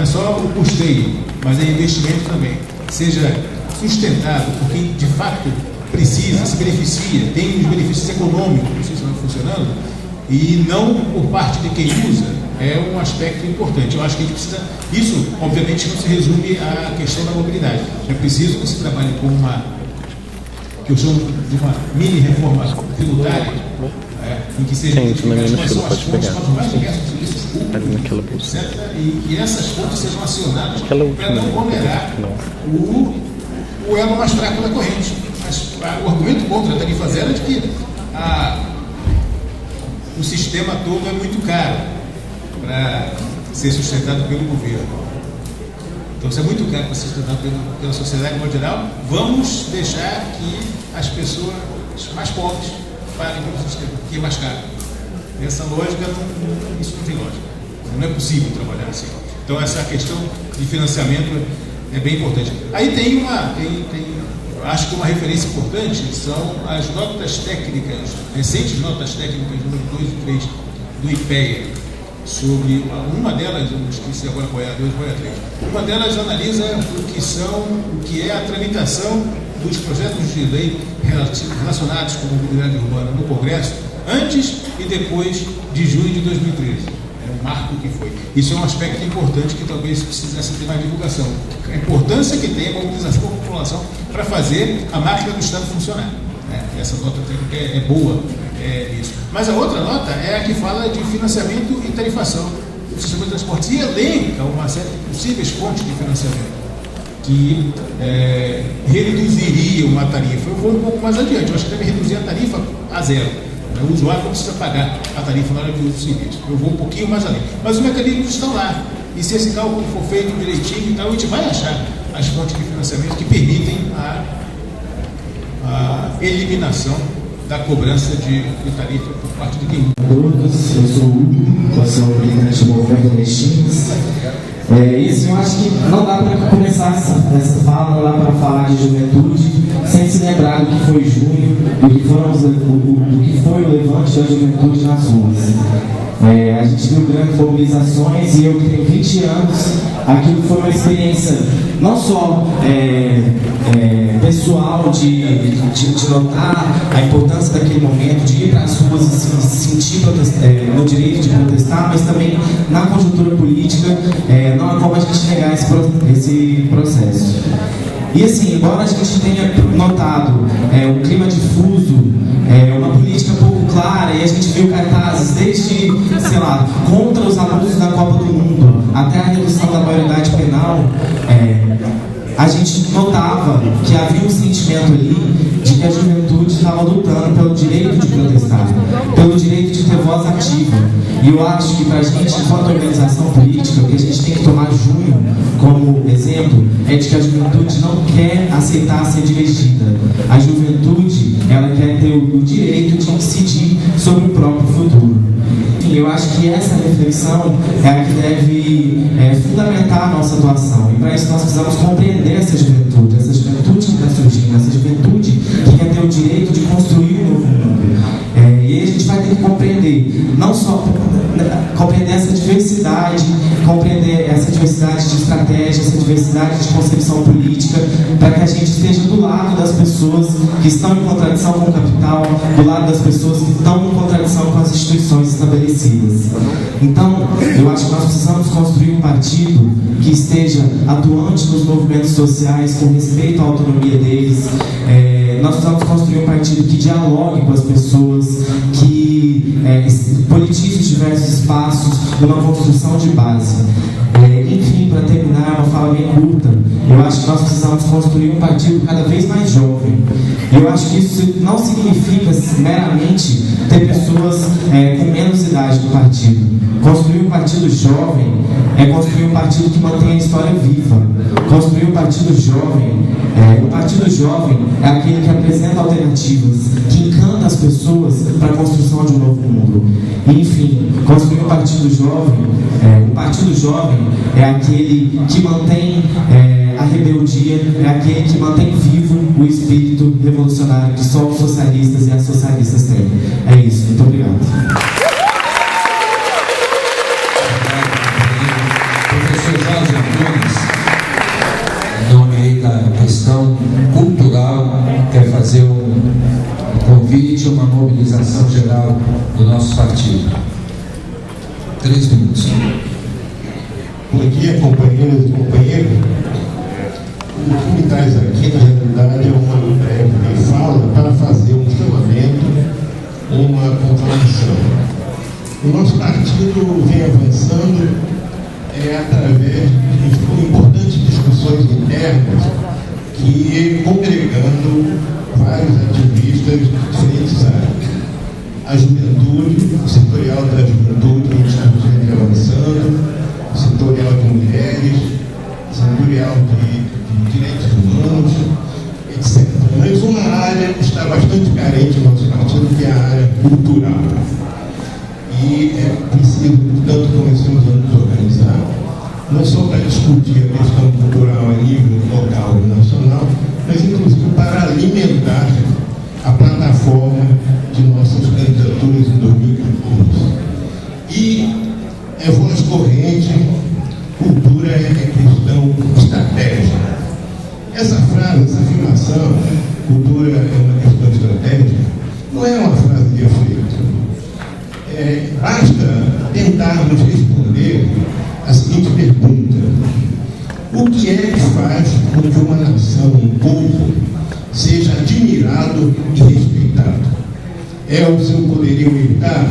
[SPEAKER 10] é só o custeio, mas é investimento também, seja sustentado por quem de fato precisa, se beneficia, tem os benefícios econômicos do sistema funcionando, e não por parte de quem usa, é um aspecto importante. Eu acho que a gente precisa. Isso, obviamente, não se resume à questão da mobilidade. É preciso que se trabalhe com que eu chamo de uma mini reforma tributária, em que seja quais são as fontes para os mais diversos serviços públicos, etc., e que essas fontes sejam acionadas para não onerar o elo mais fraco da corrente. Mas o argumento contra a tarifa zero é de que o sistema todo é muito caro para ser sustentado pelo governo. Então, se é muito caro para ser sustentado pela sociedade, de modo geral, vamos deixar que as pessoas mais pobres paguem pelo sistema, que é mais caro. Essa lógica, isso não tem lógica. Não é possível trabalhar assim. Então, essa questão de financiamento é bem importante. Aí tem acho que uma referência importante são as notas técnicas, recentes notas técnicas número 2 e 3 do IPEA, sobre uma delas, eu esqueci agora qual é a 2, qual é a 3. Uma delas analisa o que é a tramitação dos projetos de lei relacionados com a mobilidade urbana no Congresso antes e depois de junho de 2013. É um marco que foi. Isso é um aspecto importante que talvez precisasse ter mais divulgação. A importância que tem a mobilização da população para fazer a máquina do Estado funcionar. Essa nota técnica é boa, isso. Mas a outra nota é a que fala de financiamento e tarifação do sistema de transportes e elenca uma série de possíveis fontes de financiamento que reduziria uma tarifa. Eu vou um pouco mais adiante, eu acho que deve reduzir a tarifa a zero. O usuário não precisa pagar a tarifa na hora que usa o serviço. Eu vou um pouquinho mais além. Mas os mecanismos estão lá. E se esse cálculo for feito direitinho, então a gente vai achar as fontes de financiamento que permitem a eliminação da cobrança de tarifa por parte de quem.
[SPEAKER 11] Todos, eu sou o Hugo, eu sou o presidente do Movimento Erechim. Isso eu acho que não dá para começar essa fala, não dá para falar de juventude sem se lembrar do que foi junho, do que foi o levante da juventude nas ruas. A gente viu grandes mobilizações e eu que tenho 20 anos, aquilo foi uma experiência não só pessoal de notar a importância daquele momento, de ir para as ruas e se sentir no direito de protestar, mas também na conjuntura política, não há como a gente negar esse processo. E assim, embora a gente tenha notado um clima difuso, uma política pouco clara, e a gente viu cartazes desde, sei lá, contra os abusos da Copa do Mundo até a redução da maioridade penal, a gente notava que havia um sentimento ali de que a juventude estava lutando pelo direito de protestar, pelo direito de ter voz ativa. E eu acho que para a gente, enquanto organização política, o que a gente tem que tomar junho como exemplo é de que a juventude não quer aceitar ser dirigida. A juventude, ela quer ter o direito de decidir sobre o próprio futuro. E eu acho que essa reflexão é a que deve fundamentar a nossa atuação. E para isso nós precisamos compreender essa juventude que está surgindo, essa juventude que quer ter o direito de construir um novo mundo. E aí a gente vai ter que compreender, não só compreender essa diversidade de estratégia, essa diversidade de concepção política, para que a gente esteja do lado das pessoas que estão em contradição com o capital, do lado das pessoas que estão em contradição com as instituições estabelecidas. Então, eu acho que nós precisamos construir um partido que esteja atuante nos movimentos sociais, com respeito à autonomia deles. Nós precisamos construir um partido que dialogue com as pessoas, que politize os diversos espaços, numa construção de base. Enfim, para terminar, uma fala bem curta, eu acho que nós precisamos construir um partido cada vez mais jovem. Eu acho que isso não significa meramente ter pessoas com menos idade no partido. Construir um partido jovem é construir um partido que mantém a história viva. Construir um partido jovem, o partido jovem é aquele que apresenta alternativas, que encanta as pessoas para a construção de um novo mundo. E, enfim, construir um partido jovem, o partido jovem é aquele que mantém a rebeldia, é aquele que mantém vivo o espírito revolucionário que só os socialistas e as socialistas têm. É isso, muito obrigado.
[SPEAKER 7] Professor Jorge Antunes, em nome aí da questão cultural, quer fazer um convite, uma mobilização geral do nosso partido. 3 minutos.
[SPEAKER 6] Bom dia, companheiras e companheiros. O que me traz aqui, na realidade, é uma fala para fazer um chamamento, uma conclamação. O nosso partido vem avançando através de importantes discussões internas que congregando vários ativistas de diferentes áreas. A juventude, o setorial da juventude, que estamos avançando, o setorial de mulheres, o setorial de direitos humanos, etc. Mas uma área que está bastante carente no nosso partido, que é a área cultural. E é preciso, portanto, começamos a nos organizar, não só para discutir a questão cultural a nível local e nacional, mas inclusive para alimentar a plataforma de nossas candidaturas em 2014. E
[SPEAKER 9] população, cultura é uma questão estratégica, não é uma frase de efeito. Basta tentarmos responder a seguinte pergunta: o que é que faz com que uma nação, um povo, seja admirado e respeitado? É o seu poderio militar?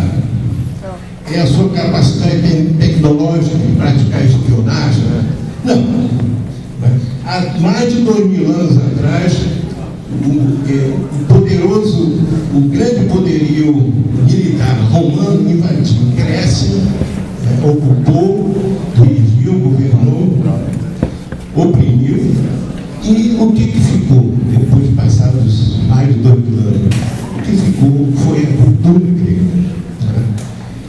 [SPEAKER 9] É a sua capacidade tecnológica de praticar espionagem? Não. Há mais de 2000 anos atrás, o grande poderio militar romano invadiu Grécia, ocupou, dirigiu, governou, oprimiu. E o que ficou depois de passados mais de 2000 anos? O que ficou foi a cultura grega.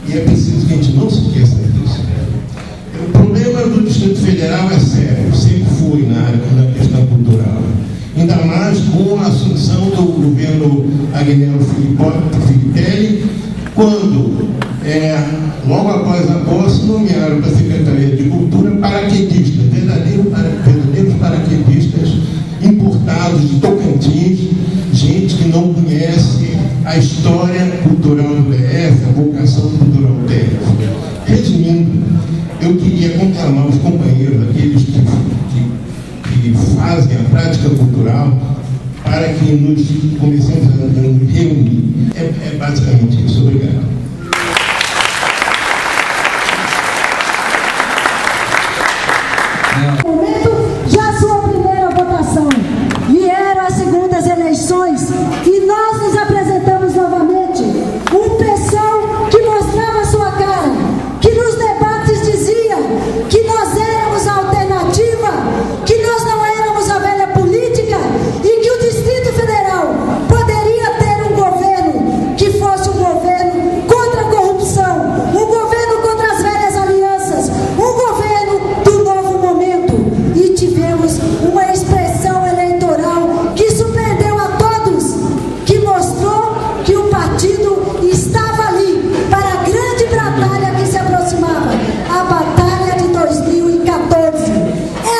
[SPEAKER 9] E é preciso que a gente não se esqueça disso. O problema do Distrito Federal é sério, sempre foi na questão cultural. Ainda mais com a assunção do governo Agnello Filipelli, quando, logo após a posse, nomearam para a Secretaria de Cultura paraquedistas, verdadeiros paraquedistas importados de Tocantins, gente que não conhece a história cultural do DF, a vocação cultural do DF. Resumindo, eu queria conclamar os companheiros, aqueles que fazem a prática cultural, para que nos comecemos a nos reunir. É basicamente isso. Obrigado.
[SPEAKER 5] No momento, já sua primeira votação. Vieram as segundas eleições e nós nos apresentamos novamente. Um pessoal que mostrava sua cara, que nos debates dizia que nós éramos a alternativa, que nós não éramos a velha política e que o Distrito Federal poderia ter um governo que fosse um governo contra a corrupção, um governo contra as velhas alianças, um governo do novo momento. E tivemos uma expressão eleitoral que surpreendeu a todos, que mostrou que o partido estava ali para a grande batalha que se aproximava, a batalha de 2014.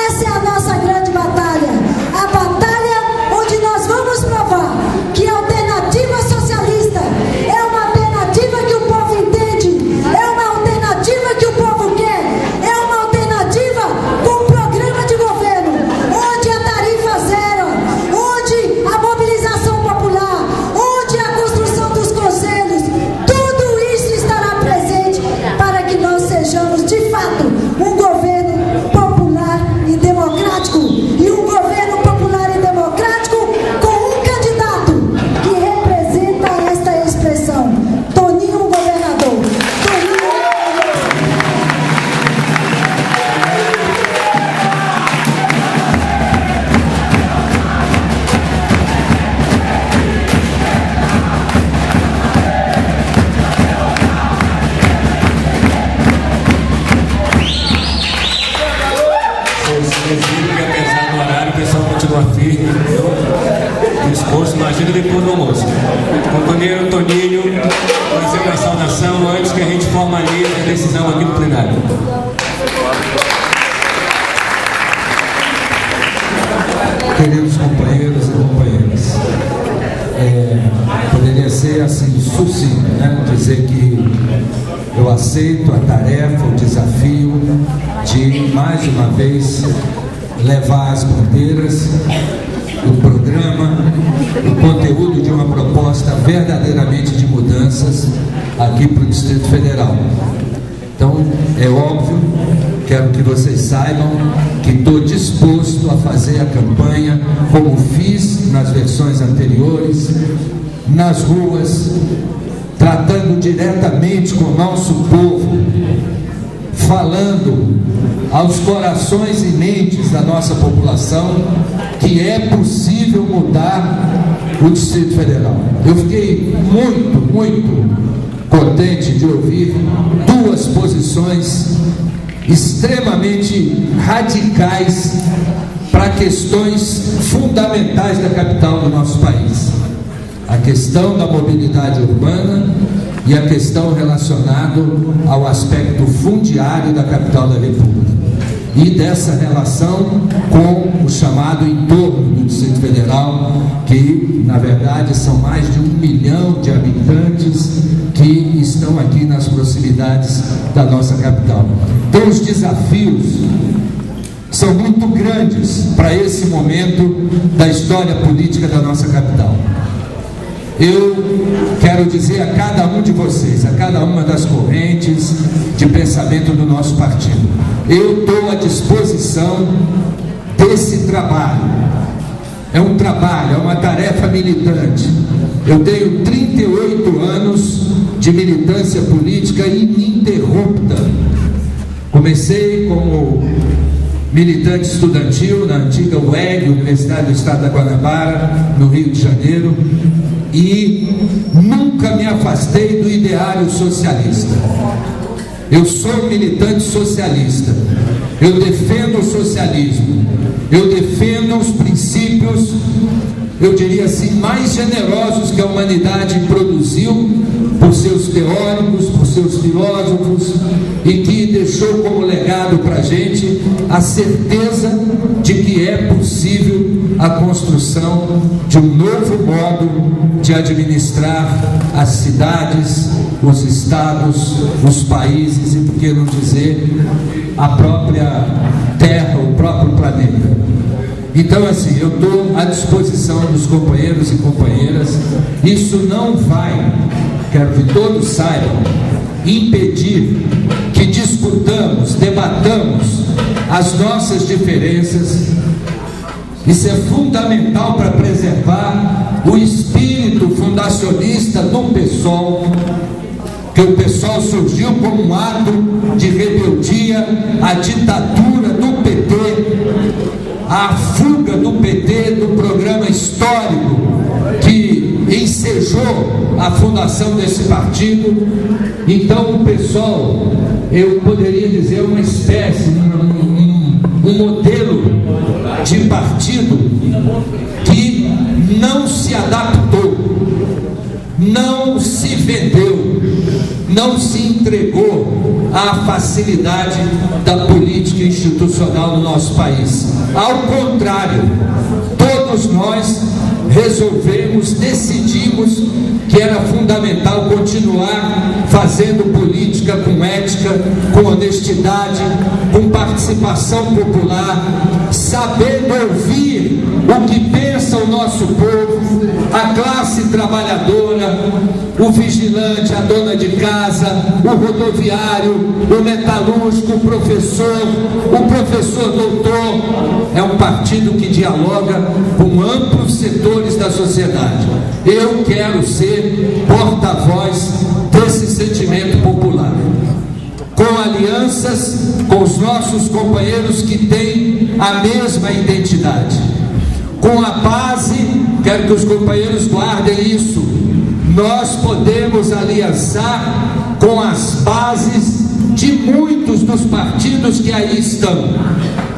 [SPEAKER 5] Essa é a nossa grande batalha, a batalha onde nós vamos provar que a alternativa socialista é uma alternativa que o povo entende, é uma alternativa que o povo quer, é uma alternativa com um programa de governo, onde a tarifa zero, onde a mobilização popular, onde a construção dos conselhos, tudo isso estará presente para que nós sejamos de fato um governo popular e democrático, e um governo popular e democrático com um candidato que representa esta expressão: Toninho governador.
[SPEAKER 12] Que apesar do horário, o pessoal continua firme no discurso. Imagina depois do almoço. Companheiro Toninho, fazer uma saudação antes que a gente formalize a decisão aqui no plenário.
[SPEAKER 7] Queridos companheiros e companheiras, poderia ser assim sucinto, né? Dizer que eu aceito a tarefa, o desafio de mais uma vez levar as bandeiras, o programa, o conteúdo de uma proposta verdadeiramente de mudanças aqui para o Distrito Federal. Então, é óbvio, quero que vocês saibam que estou disposto a fazer a campanha como fiz nas versões anteriores, nas ruas, tratando diretamente com o nosso povo, falando aos corações e mentes da nossa população que é possível mudar o Distrito Federal. Eu fiquei muito contente de ouvir duas posições extremamente radicais para questões fundamentais da capital do nosso país: a questão da mobilidade urbana e a questão relacionada ao aspecto fundiário da capital da República. e dessa relação com o chamado entorno do Distrito Federal, que na verdade são mais de 1 milhão de habitantes que estão aqui nas proximidades da nossa capital. Então os desafios são muito grandes para esse momento da história política da nossa capital. Eu quero dizer a cada um de vocês, a cada uma das correntes de pensamento do nosso partido, eu estou à disposição desse trabalho. É um trabalho, é uma tarefa militante. Eu tenho 38 anos de militância política ininterrupta. Comecei como militante estudantil na antiga UEG, Universidade do Estado da Guanabara, no Rio de Janeiro, e nunca me afastei do ideário socialista. Eu sou militante socialista, eu defendo o socialismo, eu defendo os princípios, eu diria assim, mais generosos que a humanidade produziu por seus teóricos, por seus filósofos, e que deixou como legado para a gente a certeza de que é possível a construção de um novo modo de administrar as cidades, os estados, os países e, por que não dizer, a própria Terra, o próprio planeta. Então, assim, eu estou à disposição dos companheiros e companheiras. Isso não vai, quero que todos saibam, impedir que discutamos, debatamos as nossas diferenças. Isso é fundamental para preservar o espírito fundacionista do PSOL, que o PSOL surgiu como um ato de rebeldia à ditadura do PT, à fuga do PT do programa histórico que ensejou a fundação desse partido. Então o PSOL, eu poderia dizer, uma espécie, um modelo de partido que não se adaptou, não se vendeu, não se entregou à facilidade da política institucional no nosso país. Ao contrário, todos nós resolvemos, decidimos que era fundamental continuar fazendo política com ética, com honestidade, com participação popular, sabendo ouvir o que pensa o nosso povo, a classe trabalhadora, o vigilante, a dona de casa, o rodoviário, o metalúrgico, o professor doutor. É um partido que dialoga com amplos setores da sociedade. Eu quero ser porta-voz desse sentimento popular, com alianças com os nossos companheiros que têm a mesma identidade, com a base. Quero que os companheiros guardem isso. Nós podemos aliançar com as bases de muitos dos partidos que aí estão.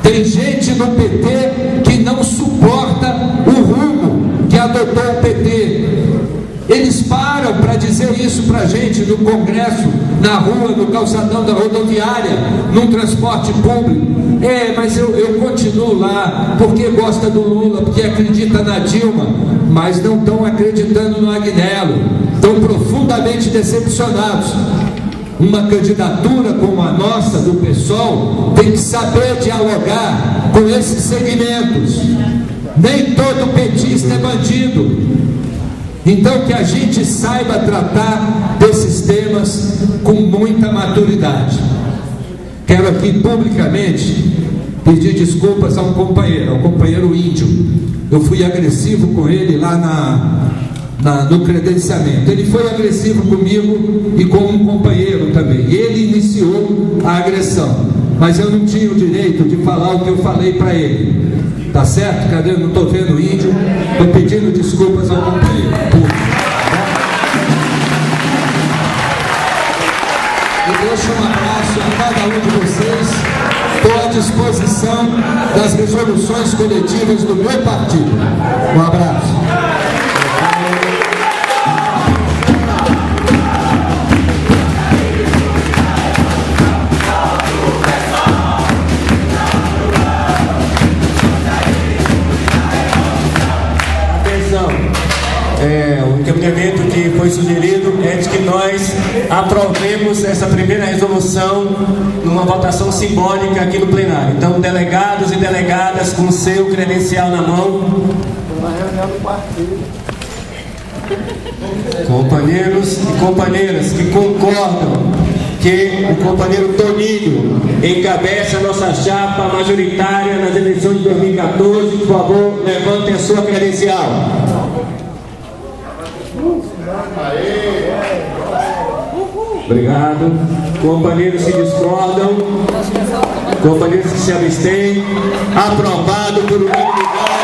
[SPEAKER 7] Tem gente no PT que não suporta o rumo que adotou o PT. Eles param para dizer isso para a gente no Congresso, na rua, no calçadão da rodoviária, num transporte público. Mas eu continuo lá porque gosta do Lula, porque acredita na Dilma, mas não estão acreditando no Agnello, estão profundamente decepcionados. Uma candidatura como a nossa, do PSOL, tem que saber dialogar com esses segmentos. Nem todo petista é bandido. Então que a gente saiba tratar desses temas com muita maturidade. Quero aqui publicamente pedir desculpas ao companheiro índio. Eu fui agressivo com ele lá no credenciamento. Ele foi agressivo comigo e com um companheiro também. Ele iniciou a agressão, mas eu não tinha o direito de falar o que eu falei para ele. Tá certo? Cadê? Eu não estou vendo o índio. Estou pedindo desculpas ao companheiro. E deixo um abraço a cada um de vocês. Estou à disposição das resoluções coletivas do meu partido. Um abraço.
[SPEAKER 12] aprovemos essa primeira resolução numa votação simbólica aqui no plenário. Então, delegados e delegadas com seu credencial na mão. Companheiros e companheiras que concordam que o companheiro Toninho encabeça a nossa chapa majoritária nas eleições de 2014, por favor, levantem a sua credencial. Obrigado. Companheiros que discordam, companheiros que se abstêm, aprovado por unanimidade.